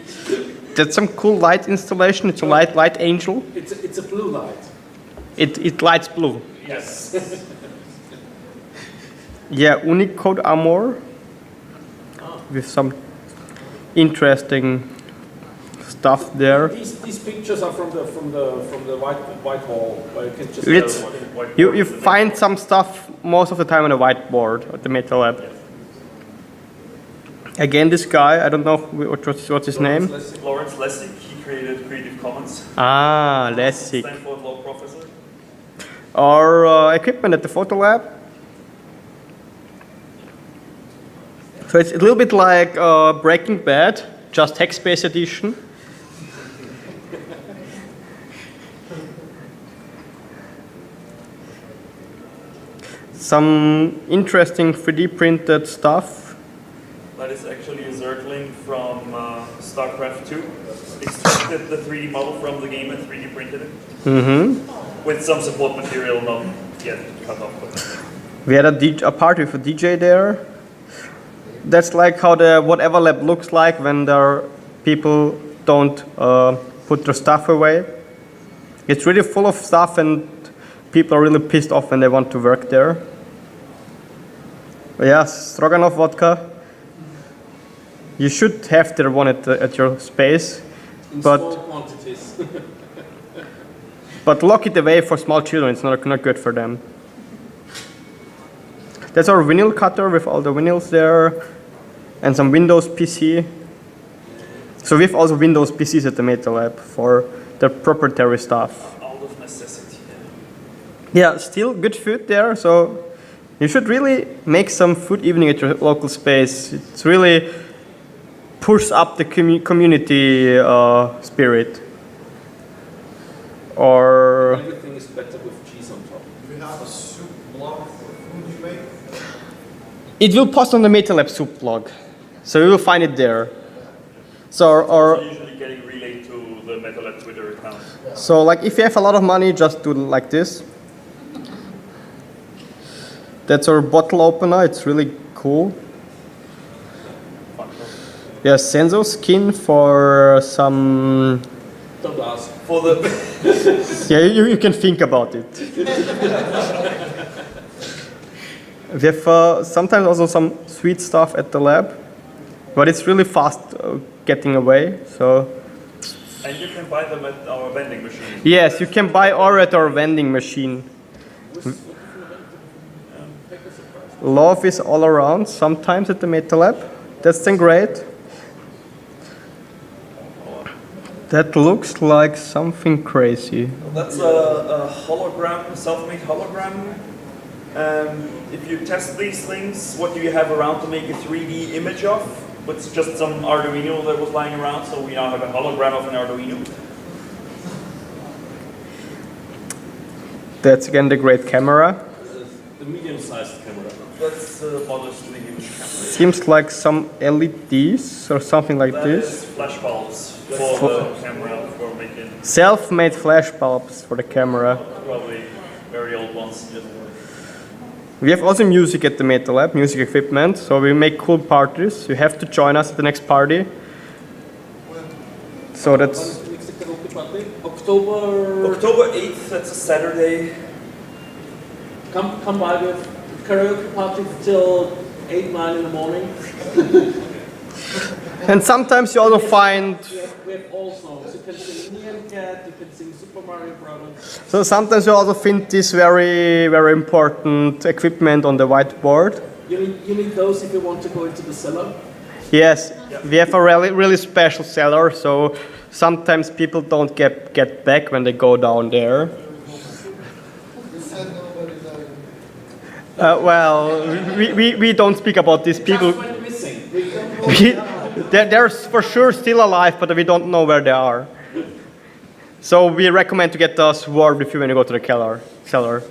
B: That's some cool light installation. It's a light angel.
C: It's a blue light.
B: It lights blue.
D: Yes.
B: Yeah, Unicode armor with some interesting stuff there.
C: These pictures are from the white wall, where you can just
B: It's, you find some stuff most of the time on a whiteboard at the Meta Lab. Again, this guy, I don't know what's his name.
D: Lawrence Lessig, he created Creative Commons.
B: Ah, Lessig.
D: Stanford Law professor.
B: Our equipment at the photo lab. So it's a little bit like Breaking Bad, just Hackspace edition. Some interesting 3D printed stuff.
D: That is actually a Zergling from StarCraft 2. Extracted the 3D model from the game and 3D printed it.
B: Mm-hmm.
D: With some support material not yet cut off.
B: We had a party with a DJ there. That's like how the whatever lab looks like when there people don't put their stuff away. It's really full of stuff and people are really pissed off when they want to work there. Yes, Stroganoff vodka. You should have their one at your space,
C: in
B: but
C: small quantities.
B: but lock it away for small children. It's not good for them. That's our vinyl cutter with all the vinyls there, and some Windows PC. So we have also Windows PCs at the Meta Lab for the proprietary stuff.
D: Out of necessity.
B: Yeah, still good food there. So you should really make some food evening at your local space. It's really pushes up the community spirit. Or
C: Everything is better with cheese on top.
E: Do we have a soup blog for food you make?
B: it will post on the Meta Lab soup blog, so you will find it there. So or
D: Usually getting relayed to the MetaLab Twitter account.
B: so like if you have a lot of money, just do like this. That's our bottle opener. It's really cool. Yeah, Senzo skin for some.
C: Don't ask.
D: For the
B: Yeah, you can think about it. We have sometimes also some sweet stuff at the lab, but it's really fast getting away. So
D: and you can buy them at our vending machine.
B: yes, you can buy or at our vending machine. Love is all around. Sometimes at the Meta Lab. That's then great. That looks like something crazy.
D: That's a hologram, self-made hologram. If you test these things, what do you have around to make a 3D image of? It's just some Arduino that was lying around, so we now have a hologram of an Arduino.
B: That's again the great camera.
C: The medium-sized camera.
D: That's modestly huge camera.
B: Seems like some LEDs or something like
D: That
B: this.
D: is flash bulbs for the camera, for making
B: Self-made flash bulbs for the camera.
D: probably very old ones. Just
B: We have also music at the Meta Lab, music equipment, so we make cool parties. You have to join us at the next party. So that's
C: October
D: 8th, that's a Saturday.
C: Come by with karaoke party till 8, 9 in the morning.
B: and sometimes you also find
C: We have all songs. You can sing Indian Cat, you can sing Super Mario Brothers.
B: so sometimes you also find this very very important equipment on the whiteboard.
C: You need those if you want to go into the cellar.
B: Yes, we have a really special cellar, so sometimes people don't get back when they go down there. Well, we don't speak about these people.
C: Just went missing.
B: They're for sure still alive, but we don't know where they are. So we recommend to get a sword with you when you go to the cellar.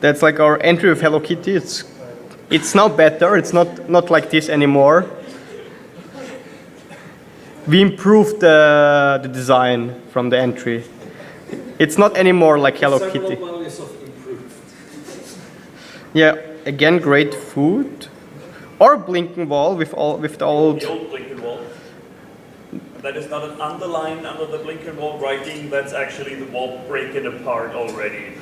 B: That's like our entry with Hello Kitty. It's now better. It's not like this anymore. We improved the design from the entry. It's not anymore like Hello Kitty.
C: Several values of improved.
B: Yeah, again, great food. Or blinking wall with the old.
D: The old blinking wall. That is not an underline under the blinking wall writing, that's actually the wall breaking apart already.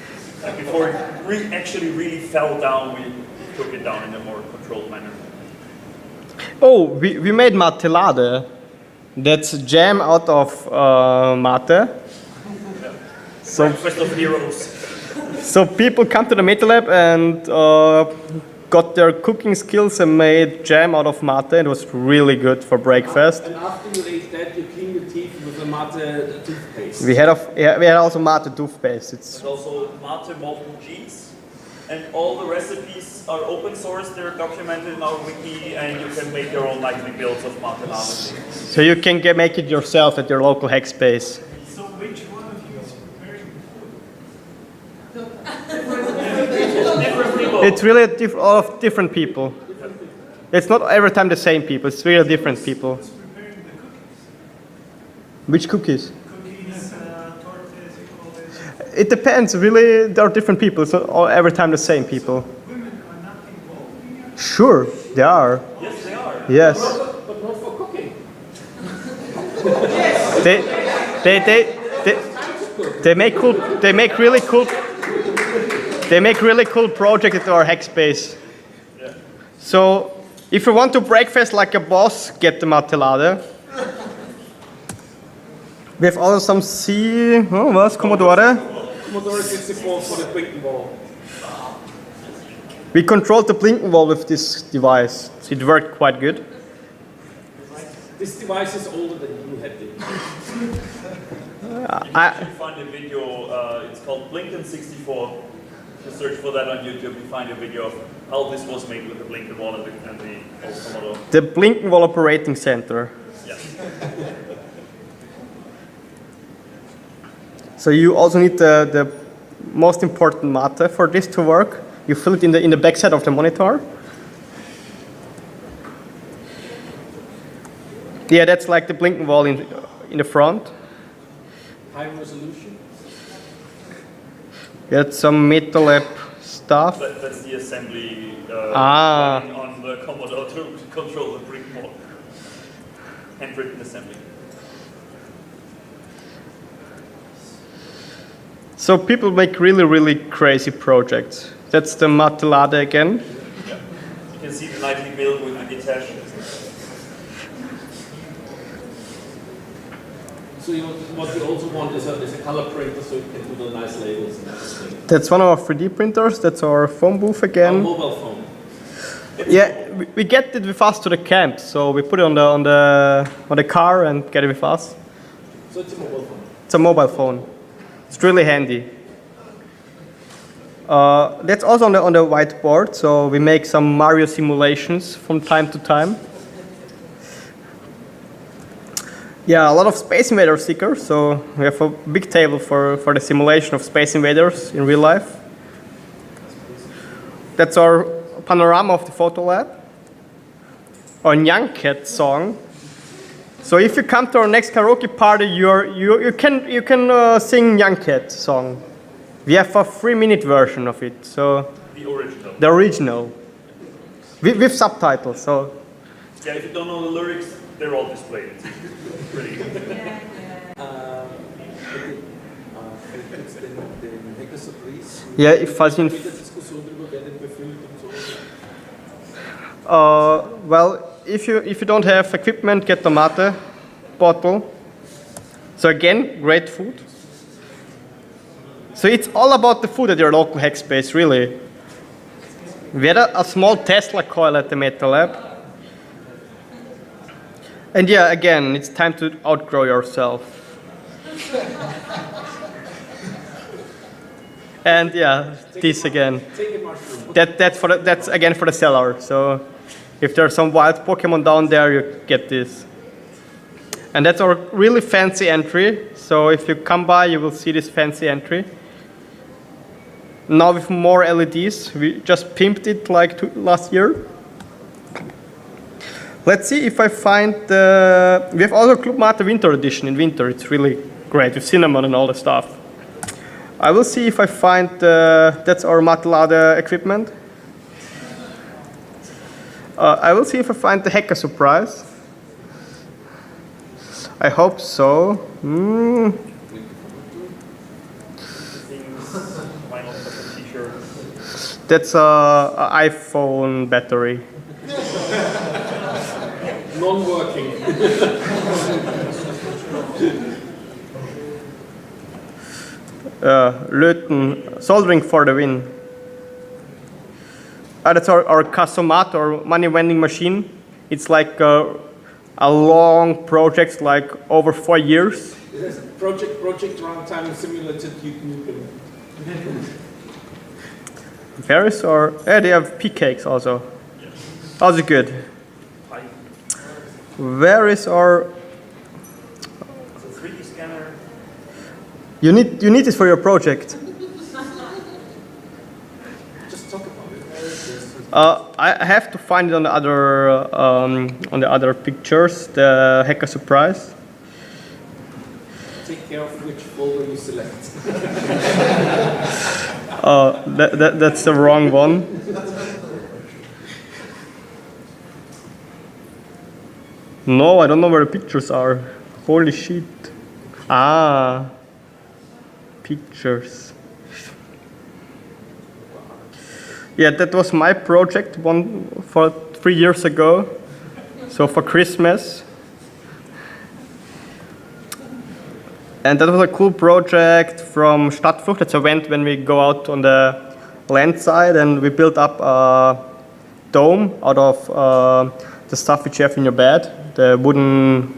D: And before it actually really fell down, we took it down in a more controlled manner.
B: Oh, we made martelade. That's jam out of mate. So,
D: Breakfast of heroes.
B: so people come to the Mate Lab and got their cooking skills and made jam out of mate. It was really good for breakfast.
C: And after you ate that, you clean your teeth with a mate toothpaste.
B: We had also mate toothpaste. It's
D: There's also mate molten cheese. And all the recipes are open source, they're documented in our wiki, and you can make your own nightly builds of mate.
B: so you can make it yourself at your local hackspace.
F: So which one of you is preparing the food?
D: Different people.
B: It's really all of different people. It's not every time the same people. It's really different people.
F: Who's preparing the cookies?
B: Which cookies?
F: Cookies, tortas, you call it.
B: It depends. Really, there are different people. It's not every time the same people.
F: Women are not involved.
B: Sure, they are.
D: Yes, they are.
B: Yes.
C: But not for cooking.
B: They make cool. They make really cool. They make really cool projects at our hackspace. So, if you want to breakfast like a boss, get the martelade. We have also some C. Oh, was Commodore?
C: Commodore 64 for the blinking wall.
B: We controlled the blinking wall with this device. It worked quite good.
C: This device is older than you had it.
D: You can actually find a video, it's called Blinken64. Just search for that on YouTube, you find a video of how this was made with the blinking wall and the old Commodore.
B: The blinking wall operating center.
D: Yeah.
B: So you also need the most important mate for this to work. You fill it in the backside of the monitor. Yeah, that's like the blinking wall in the front.
C: High resolution.
B: Get some metal lab stuff.
D: That's the assembly running on the Commodore to control the brick wall. Handwritten assembly.
B: So people make really, really crazy projects. That's the martelade again.
D: Yeah. You can see the nightly build with the detached.
C: So what you also want is a color printer so you can do the nice labels and everything.
B: That's one of our 3D printers. That's our phone booth
C: A
B: again.
C: mobile phone.
B: Yeah, we get it with us to the camp, so we put it on the car and get it with us.
C: So it's a mobile phone.
B: It's a mobile phone. It's really handy. That's also on the whiteboard, so we make some Mario simulations from time to time. Yeah, a lot of Space Invader stickers, so we have a big table for the simulation of Space Invaders in real life. That's our panorama of the photo lab. Our Young Cat song. So if you come to our next karaoke party, you can sing Young Cat song. We have a 3-minute version of it, so
D: The original.
B: the original, with subtitles. So
D: Yeah, if you don't know the lyrics, they're all displayed. It's pretty good.
C: Jetzt den Hackerspace.
B: yeah, if falls in.
C: Mit der Diskussion darüber, wer den befüllt und so.
B: Well, if you don't have equipment, get the mate bottle. So again, great food. So it's all about the food at your local hackspace, really. We had a small Tesla coil at the Meta Lab. And yeah, again, it's time to outgrow yourself. And yeah, this again.
C: Take a mushroom.
B: That's again for the seller. So if there's some wild Pokemon down there, you get this. And that's our really fancy entry. So if you come by, you will see this fancy entry. Now with more LEDs, we just pimped it like last year. Let's see if I find the. We have also Club Mate Winter Edition in winter. It's really great with cinnamon and all the stuff. I will see if I find that's our Martelade equipment. I will see if I find the hacker surprise. I hope so.
D: Things might not have a t-shirt.
B: That's a iPhone battery.
C: Non-working.
B: Löten, soldering for the win. That's our Casomat, or money vending machine. It's like a long project, like over 4 years.
C: There's a project runtime simulated you can.
B: Varys or they have pea cakes also. Also good.
D: Pie.
B: Varys or
D: It's a 3D scanner.
B: you need this for your project.
C: Just talk about it.
B: I have to find it on the other pictures. The hacker surprise.
C: Take care of which folder you select.
B: That's the wrong one. No, I don't know where the pictures are. Holy shit. Ah, pictures. Yeah, that was my project for 3 years ago. So for Christmas. And that was a cool project from Stadtflucht. That's a event when we go out on the land side and we built up a dome out of the stuff which you have in your bed, the wooden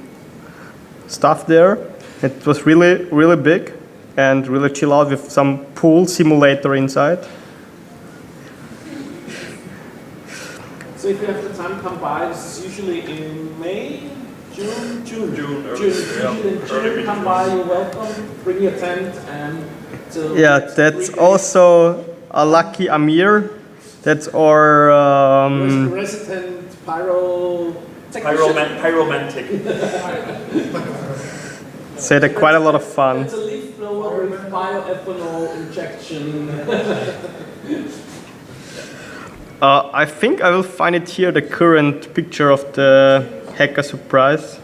B: stuff there. It was really, really big and really chill out with some pool simulator inside.
C: So if you have the time, come by. This is usually in May, June.
D: Early
C: Usually in June,
D: mid-June.
C: come by. You're welcome. Bring your tent and.
B: Yeah, that's also a lucky Amir. That's our
C: resident pyro.
D: Pyromantic.
B: so they're quite a lot of fun.
C: It's a leaf blower with bioethanol injection.
B: I think I will find it here, the current picture of the hacker surprise.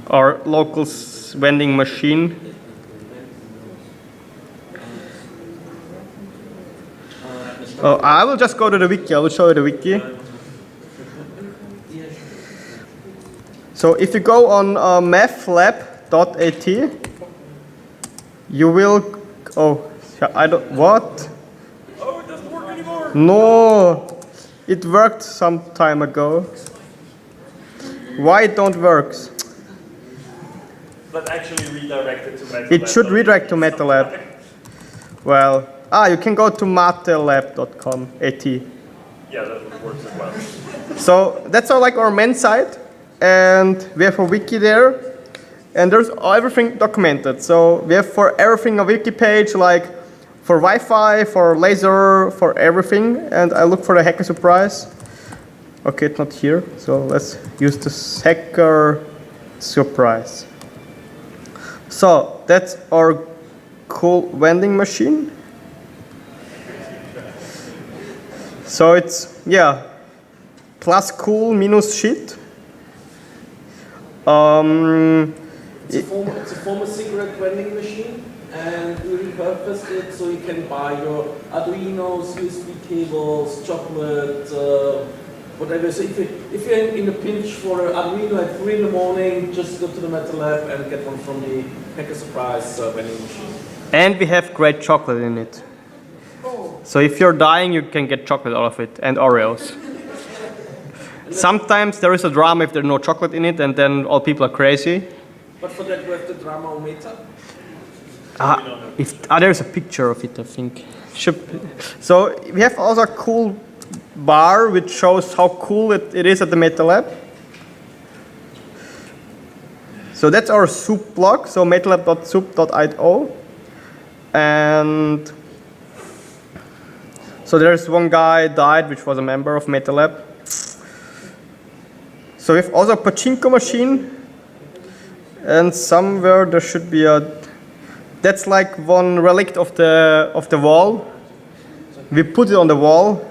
B: Our local vending machine. Oh, I will just go to the wiki. I will show you the wiki. So if you go on mathlab.at, you will. Oh, I don't. What?
D: Oh, it doesn't work anymore.
B: No, it worked some time ago. Why it don't works?
D: But actually redirected to MetaLab.
B: It should redirect to MetaLab. Well, you can go to matelab.com, AT.
D: Yeah, that works as well.
B: So that's our main site, and we have a wiki there, and there's everything documented. So we have for everything a wiki page, like for Wi-Fi, for laser, for everything. And I look for the hacker surprise. Okay, it's not here, so let's use this hacker surprise. So that's our cool vending machine. So it's, plus cool minus shit.
C: It's a former cigarette vending machine, and we repurposed it so you can buy your Arduinos, USB cables, chocolate, whatever. So if you're in a pinch for an Arduino at 3 in the morning, just go to the MetaLab and get one from the Hacker Surprise vending machine.
B: And we have great chocolate in it. So if you're dying, you can get chocolate out of it, and Oreos. Sometimes there is a drama if there's no chocolate in it, and then all people are crazy.
C: But for that, we have the drama meter.
B: There's a picture of it, I think. So we have also a cool bar which shows how cool it is at the MetaLab. So that's our soup blog, so metalab.soup.io. And so there's one guy died which was a member of MetaLab. So we have also a pachinko machine, and somewhere there should be that's like one relic of the wall. We put it on the wall.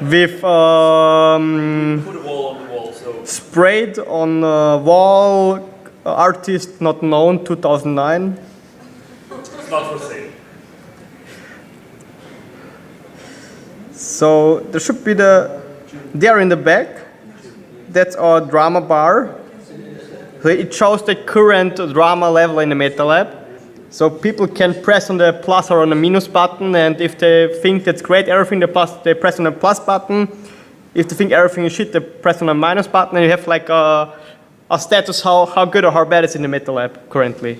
B: with
D: Put a wall on the wall, so
B: sprayed on wall, artist not known, 2009.
D: it's not for sale.
B: So there should be there in the back. That's our drama bar. So it shows the current drama level in the MetaLab. So people can press on the plus or on the minus button, and if they think that's great, everything, they press on the plus button. If they think everything is shit, they press on the minus button, and you have like a status how good or how bad it's in the MetaLab currently.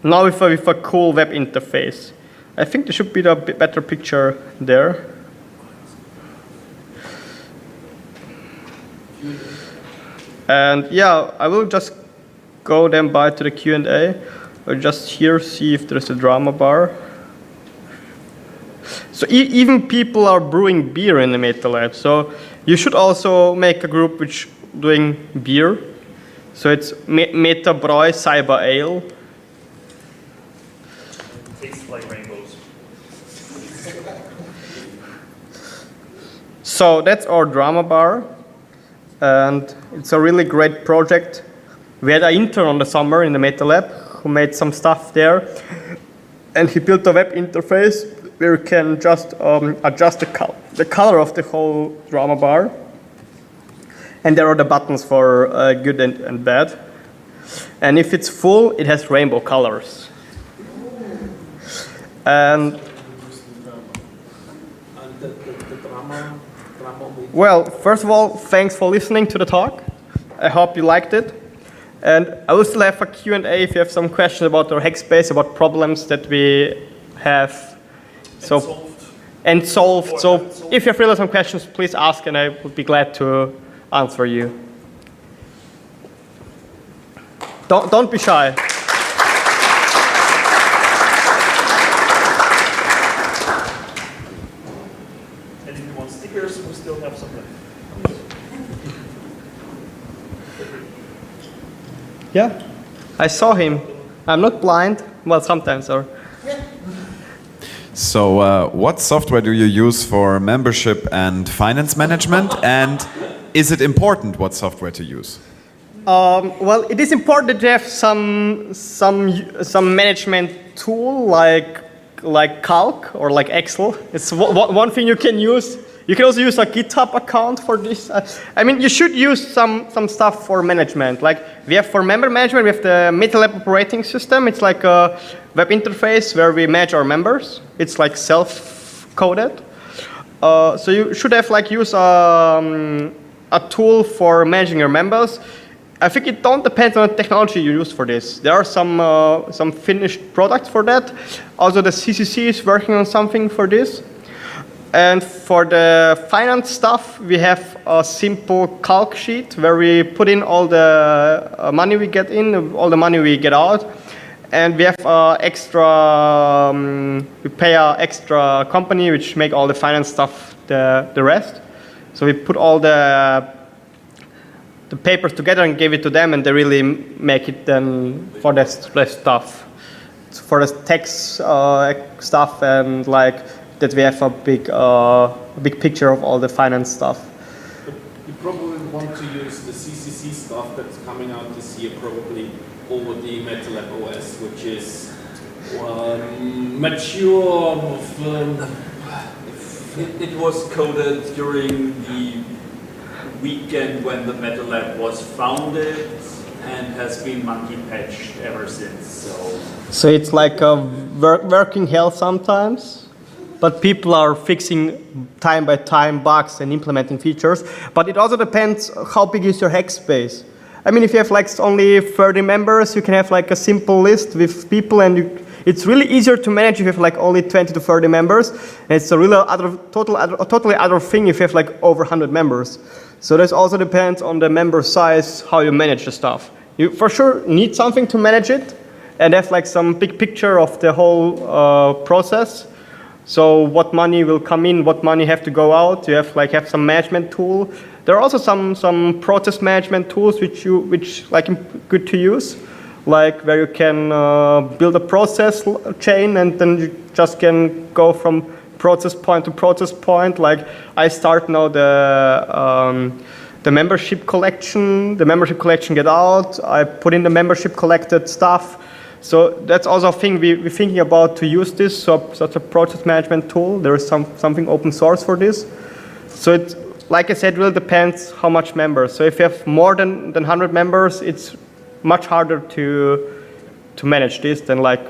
B: Now with a cool web interface. I think there should be a bit better picture there. And yeah, I will just go then by to the Q&A. Or just here see if there's a drama bar. So even people are brewing beer in the MetaLab. So you should also make a group which doing beer. So it's Metabräu Cyber Ale.
D: Tastes like rainbows.
B: So that's our drama bar. And it's a really great project. We had an intern on the summer in the MetaLab who made some stuff there. And he built a web interface where you can just adjust the color of the whole drama bar. And there are the buttons for good and bad. And if it's full, it has rainbow colors. And
C: the drama
B: well, first of all, thanks for listening to the talk. I hope you liked it. And I will still have a Q&A if you have some questions about our Hackspace, about problems that we have and solved. So if you have really some questions, please ask, and I would be glad to answer you. Don't be shy.
D: And if you want stickers, we still have some left.
B: Yeah, I saw him. I'm not blind. Well, sometimes, or.
G: So what software do you use for membership and finance management? And is it important what software to use?
B: Well, it is important to have some management tool like Calc or like Excel. It's one thing you can use. You can also use a GitHub account for this. I mean, you should use some stuff for management. Like we have for member management, we have the MetaLab operating system. It's like a web interface where we manage our members. It's like self-coded. So you should have like use a tool for managing your members. I think it don't depend on the technology you use for this. There are some finished products for that. Also, the CCC is working on something for this. And for the finance stuff, we have a simple calc sheet where we put in all the money we get in, all the money we get out. And we have we pay an extra company which make all the finance stuff the rest. So we put all the papers together and give it to them, and they really make it then for the stuff. For the tax stuff and like that we have a big picture of all the finance stuff.
C: But you probably want to use the CCC stuff that's coming out this year, probably over the MetaLab OS, which is mature.
D: It was coded during the weekend when the MetaLab was founded and has been monkey patched ever since.
B: So it's like a working hell sometimes. But people are fixing time by time bugs and implementing features. But it also depends how big is your Hackspace. I mean, if you have like only 30 members, you can have like a simple list with people, and it's really easier to manage if you have like only 20 to 30 members. And it's a really totally other thing if you have like over 100 members. So this also depends on the member size, how you manage the stuff. You for sure need something to manage it and have like some big picture of the whole process. So what money will come in, what money have to go out. You have some management tool. There are also some process management tools which like good to use, like where you can build a process chain and then you just can go from process point to process point. Like I start now the membership collection. The membership collection get out. I put in the membership collected stuff. So that's also a thing we're thinking about to use this. So such a process management tool. There is something open source for this. So it, like I said, really depends how much members. So if you have more than 100 members, it's much harder to manage this than like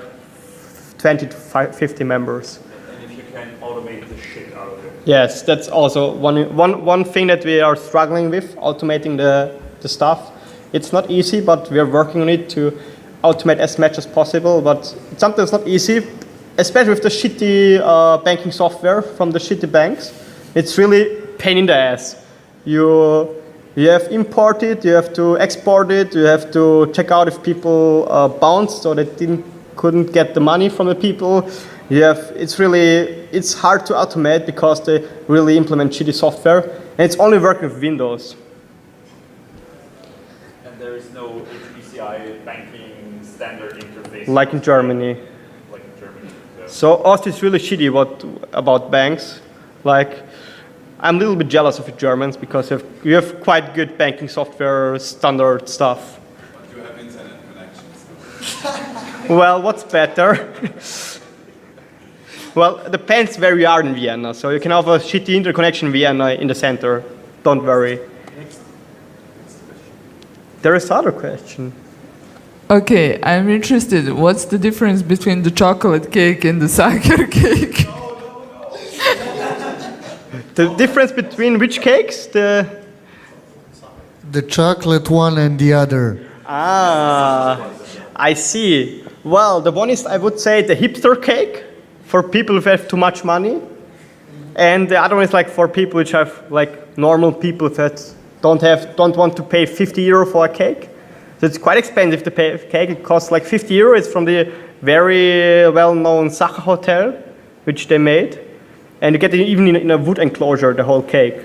B: 20 to 50 members.
D: And if you can automate the shit out of it.
B: Yes, that's also one thing that we are struggling with, automating the stuff. It's not easy, but we are working on it to automate as much as possible. But it's sometimes not easy, especially with the shitty banking software from the shitty banks. It's really pain in the ass. You have import it, you have to export it, you have to check out if people bounced so they couldn't get the money from the people. It's hard to automate because they really implement shitty software, and it's only working with Windows.
D: And there is no HPCI banking standard interface.
B: Like in Germany.
D: Like in Germany. Yeah.
B: So Austria is really shitty about banks. Like, I'm a little bit jealous of the Germans because you have quite good banking software standard stuff.
E: But you have internet connections.
B: Well, what's better? Well, it depends where you are in Vienna. So you can have a shitty interconnection in Vienna in the center. Don't worry. There is another question.
F: Okay, I'm interested. What's the difference between the chocolate cake and the soccer cake?
B: The difference between which cakes?
H: The chocolate one and the other.
B: Ah, I see. Well, the one is, I would say, the hipster cake for people who have too much money. And the other one is like for people which have like normal people that don't want to pay 50 euro for a cake. So it's quite expensive to pay a cake. It costs like 50 euro. It's from the very well-known Sacher Hotel, which they made. And you get it even in a wood enclosure, the whole cake.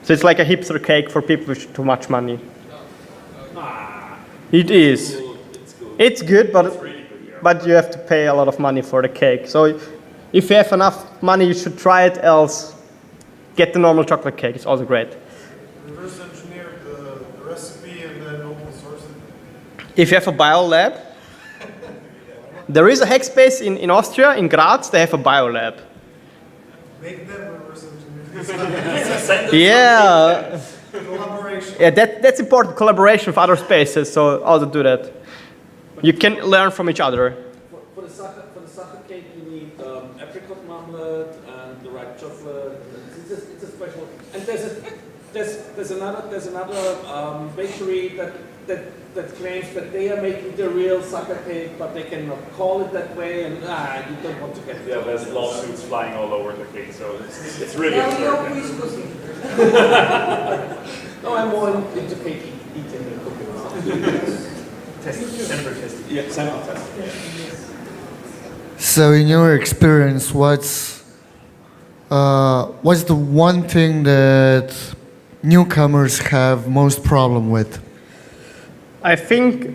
B: So it's like a hipster cake for people with too much money. It is. It's good, but you have to pay a lot of money for the cake. So if you have enough money, you should try it, else get the normal chocolate cake. It's also great.
I: Reverse engineer the recipe and then open source it.
B: If you have a bio lab, there is a hackspace in Austria, in Graz, they have a bio lab.
I: Make them reverse engineer.
B: Yeah.
I: Collaboration.
B: Yeah, that's important, collaboration with other spaces, so also do that. You can learn from each other.
C: For the soccer cake, you need apricot marmalade and the right chocolate. It's a special. And there's another bakery that claims that they are making the real soccer cake, but they cannot call it that way, and you don't want to get it.
D: Yeah, there's lawsuits flying all over the cake, so it's really absurd.
C: No, I'm more into cake eating than cooking.
D: Sample testing. Yeah, sample testing.
H: So, in your experience, what's the one thing that newcomers have most problem with?
B: I think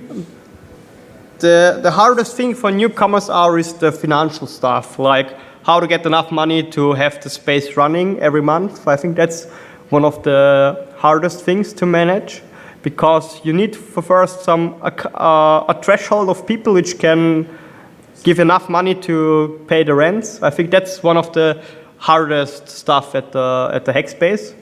B: the hardest thing for newcomers is the financial stuff, like how to get enough money to have the space running every month. I think that's one of the hardest things to manage, because you need first a threshold of people which can give enough money to pay the rents. I think that's one of the hardest stuff at the Hackspace.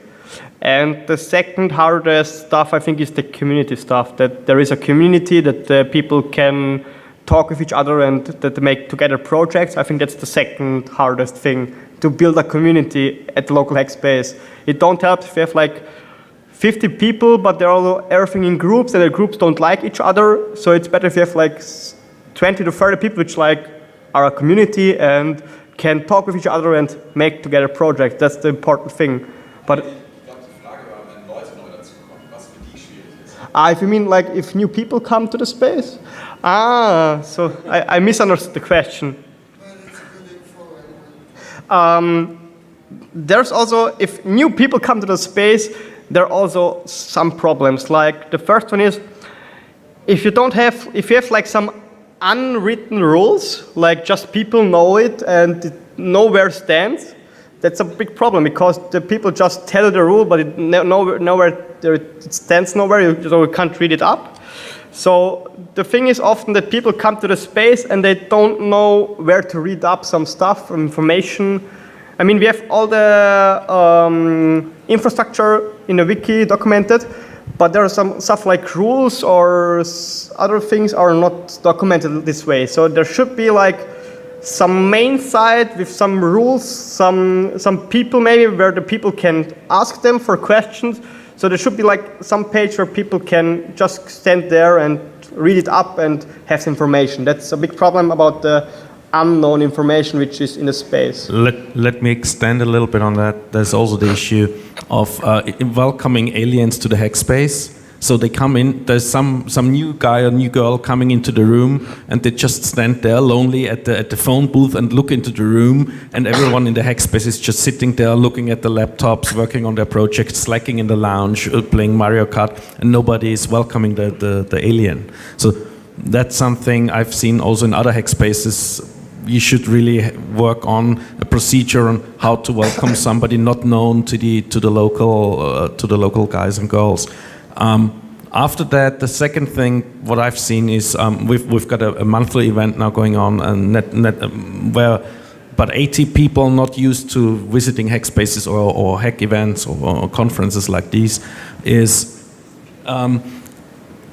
B: And the second hardest stuff, I think, is the community stuff, that there is a community, that people can talk with each other and that they make together projects. I think that's the second hardest thing, to build a community at the local Hackspace. It don't help if you have like 50 people, but they're all everything in groups, and the groups don't like each other. So it's better if you have like 20 to 30 people which like are a community and can talk with each other and make together projects. That's the important thing. But if you mean like if new people come to the space? So I misunderstood the question. There's also, if new people come to the space, there are also some problems. Like the first one is, if you have like some unwritten rules, like just people know it and know where it stands, that's a big problem because the people just tell the rule, but it stands nowhere, so you can't read it up. So the thing is often that people come to the space and they don't know where to read up some stuff, information. I mean, we have all the infrastructure in the wiki documented, but there are some stuff like rules or other things are not documented this way. So there should be like some main site with some rules, some people maybe where the people can ask them for questions. So there should be like some page where people can just stand there and read it up and have information. That's a big problem about the unknown information which is in the space.
J: Let me extend a little bit on that. There's also the issue of welcoming aliens to the Hackspace. So they come in, there's some new guy or new girl coming into the room and they just stand there lonely at the phone booth and look into the room, and everyone in the Hackspace is just sitting there looking at the laptops, working on their projects, slacking in the lounge, playing Mario Kart, and nobody is welcoming the alien. So that's something I've seen also in other Hackspaces. You should really work on a procedure on how to welcome somebody not known to the local guys and girls. After that, the second thing, what I've seen is we've got a monthly event now going on, and where about 80 people not used to visiting Hackspaces or hack events or conferences like these is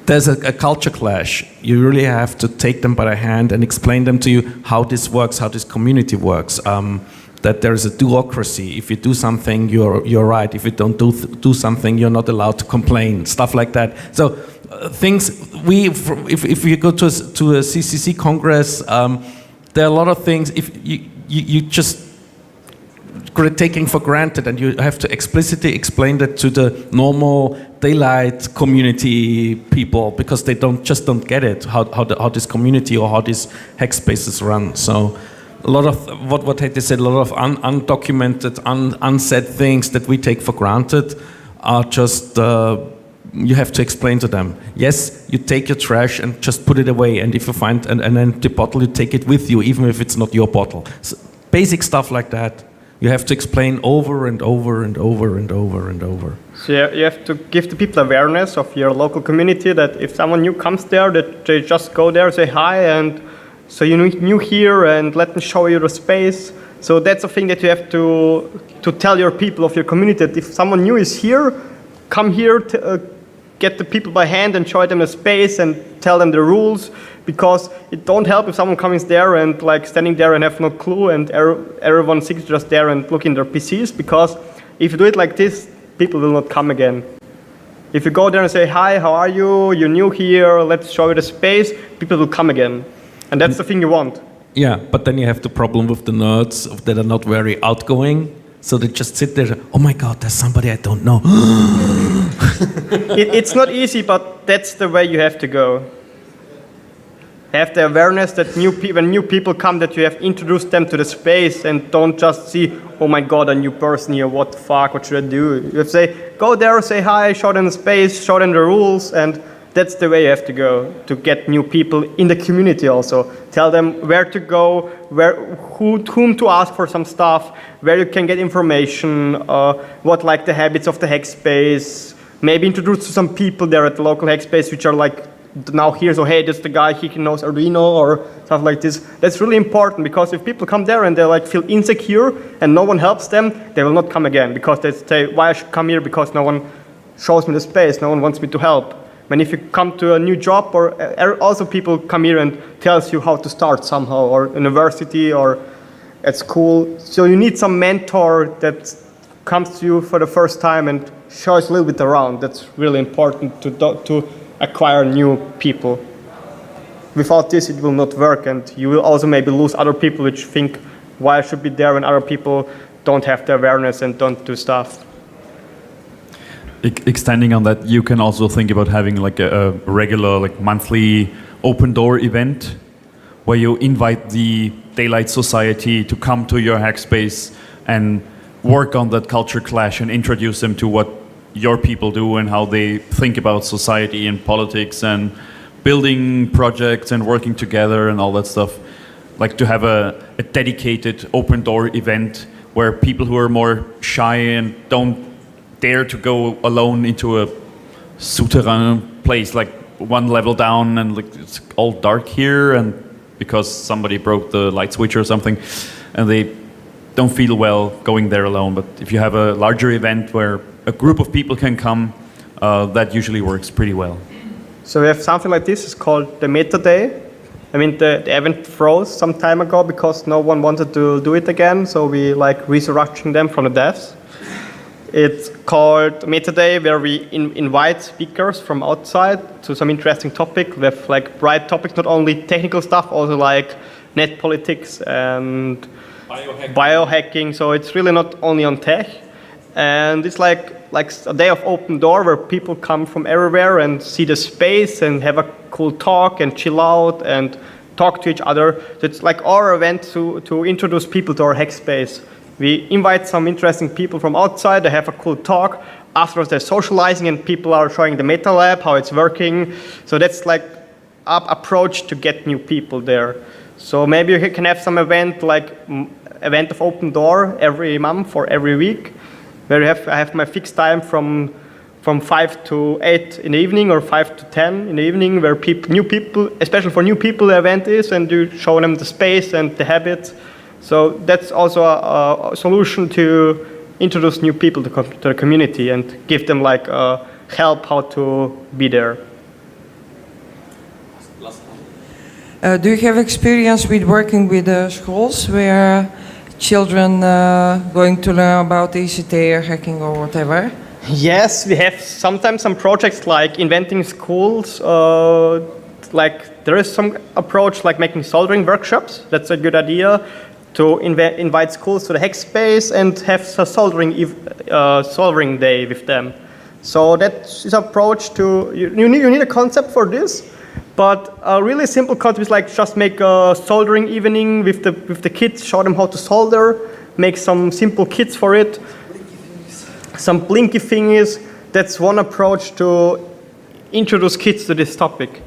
J: there's a culture clash. You really have to take them by the hand and explain them to you how this works, how this community works. That there is a duocracy. If you do something, you're right. If you don't do something, you're not allowed to complain. Stuff like that. So things if you go to a CCC Congress, there are a lot of things. If you just taking for granted, and you have to explicitly explain that to the normal daylight community people because they don't get it how this community or how these Hackspaces run. So. A lot of what Hetti said, a lot of undocumented, unsaid things that we take for granted are just, you have to explain to them. Yes, you take your trash and just put it away, and if you find an empty bottle, you take it with you, even if it's not your bottle. So basic stuff like that, you have to explain over and over and over and over and over.
B: So you have to give the people awareness of your local community that if someone new comes there, that they just go there, say hi, and so you're new here and let me show you the space. So that's a thing that you have to tell your people of your community that if someone new is here, come here, get the people by hand and show them the space and tell them the rules, because it don't help if someone comes there and like standing there and have no clue and everyone sits just there and look in their PCs, because if you do it like this, people will not come again. If you go there and say, hi, how are you? You're new here, let's show you the space, people will come again. And that's the thing you want.
J: Yeah, but then you have the problem with the nerds that are not very outgoing. So they just sit there, oh my God, there's somebody I don't know.
B: It's not easy, but that's the way you have to go. Have the awareness that when new people come, that you have introduced them to the space and don't just see, oh my God, a new person here, what the fuck, what should I do? You have to say, go there, say hi, show them the space, show them the rules, and that's the way you have to go to get new people in the community also. Tell them where to go, whom to ask for some stuff, where you can get information, what like the habits of the Hackspace. Maybe introduce to some people there at the local Hackspace which are like now here, so hey, that's the guy, he knows Arduino or stuff like this. That's really important, because if people come there and they like feel insecure and no one helps them, they will not come again, because they say, why I should come here, because no one shows me the space, no one wants me to help. And if you come to a new job, or also people come here and tells you how to start somehow, or university or at school. So you need some mentor that comes to you for the first time and shows a little bit around. That's really important to acquire new people. Without this, it will not work, and you will also maybe lose other people which think why I should be there when other people don't have the awareness and don't do stuff.
K: Extending on that, you can also think about having like a regular, like monthly open door event where you invite the Daylight Society to come to your Hackspace and work on that culture clash and introduce them to what your people do and how they think about society and politics and building projects and working together and all that stuff. Like to have a dedicated open door event where people who are more shy and don't dare to go alone into a souterrain place, like one level down, and like it's all dark here, and because somebody broke the light switch or something, and they don't feel well going there alone. But if you have a larger event where a group of people can come, that usually works pretty well.
B: So we have something like this. It's called the Meta Day. I mean, the event froze some time ago because no one wanted to do it again. So we like resurrecting them from the devs. It's called Meta Day, where we invite speakers from outside to some interesting topic. We have like bright topics, not only technical stuff, also like net politics and biohacking. So it's really not only on tech. And it's like a day of open door where people come from everywhere and see the space and have a cool talk and chill out and talk to each other. So it's like our event to introduce people to our Hackspace. We invite some interesting people from outside, they have a cool talk. Afterwards they're socializing and people are showing the Meta Lab, how it's working. So that's like our approach to get new people there. So maybe you can have some event like event of open door every month or every week, where I have my fixed time from 5 to 8 in the evening or 5 to 10 in the evening, where new people, especially for new people, the event is, and you show them the space and the habits. So that's also a solution to introduce new people to the community and give them like help how to be there.
L: Do you have experience with working with schools where children going to learn about ICT or hacking or whatever?
B: Yes, we have sometimes some projects like inventing schools. Like there is some approach like making soldering workshops. That's a good idea to invite schools to the Hackspace and have a soldering day with them. So that is an approach to, you need a concept for this, but a really simple concept is like just make a soldering evening with the kids, show them how to solder, make some simple kits for it. Some blinky thingies, that's one approach to introduce kids to this topic.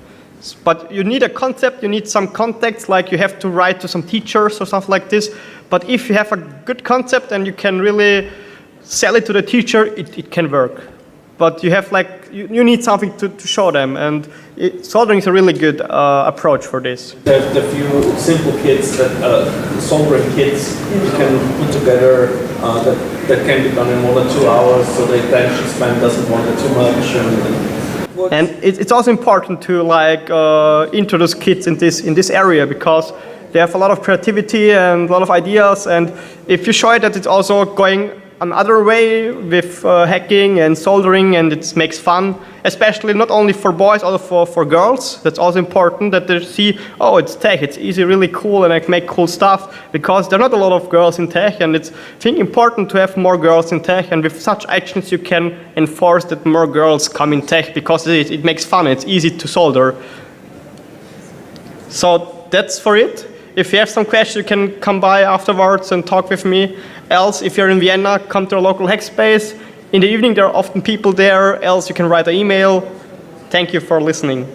B: But you need a concept, you need some context, like you have to write to some teachers or stuff like this. But if you have a good concept and you can really sell it to the teacher, it can work. But you have like, you need something to show them, and soldering is a really good approach for this.
C: There's a few simple kits, soldering kits you can put together that can be done in 1 or 2 hours, so the attention span doesn't wander too much.
B: And it's also important to like introduce kids in this area, because they have a lot of creativity and a lot of ideas, and if you show it that it's also going another way with hacking and soldering, and it makes fun, especially not only for boys, also for girls. That's also important that they see, oh, it's tech, it's easy, really cool, and I can make cool stuff, because there are not a lot of girls in tech, and it's, I think, important to have more girls in tech, and with such actions you can enforce that more girls come in tech, because it makes fun, it's easy to solder. So that's for it. If you have some questions, you can come by afterwards and talk with me. Else, if you're in Vienna, come to a local Hackspace. In the evening, there are often people there. Else, you can write an email. Thank you for listening.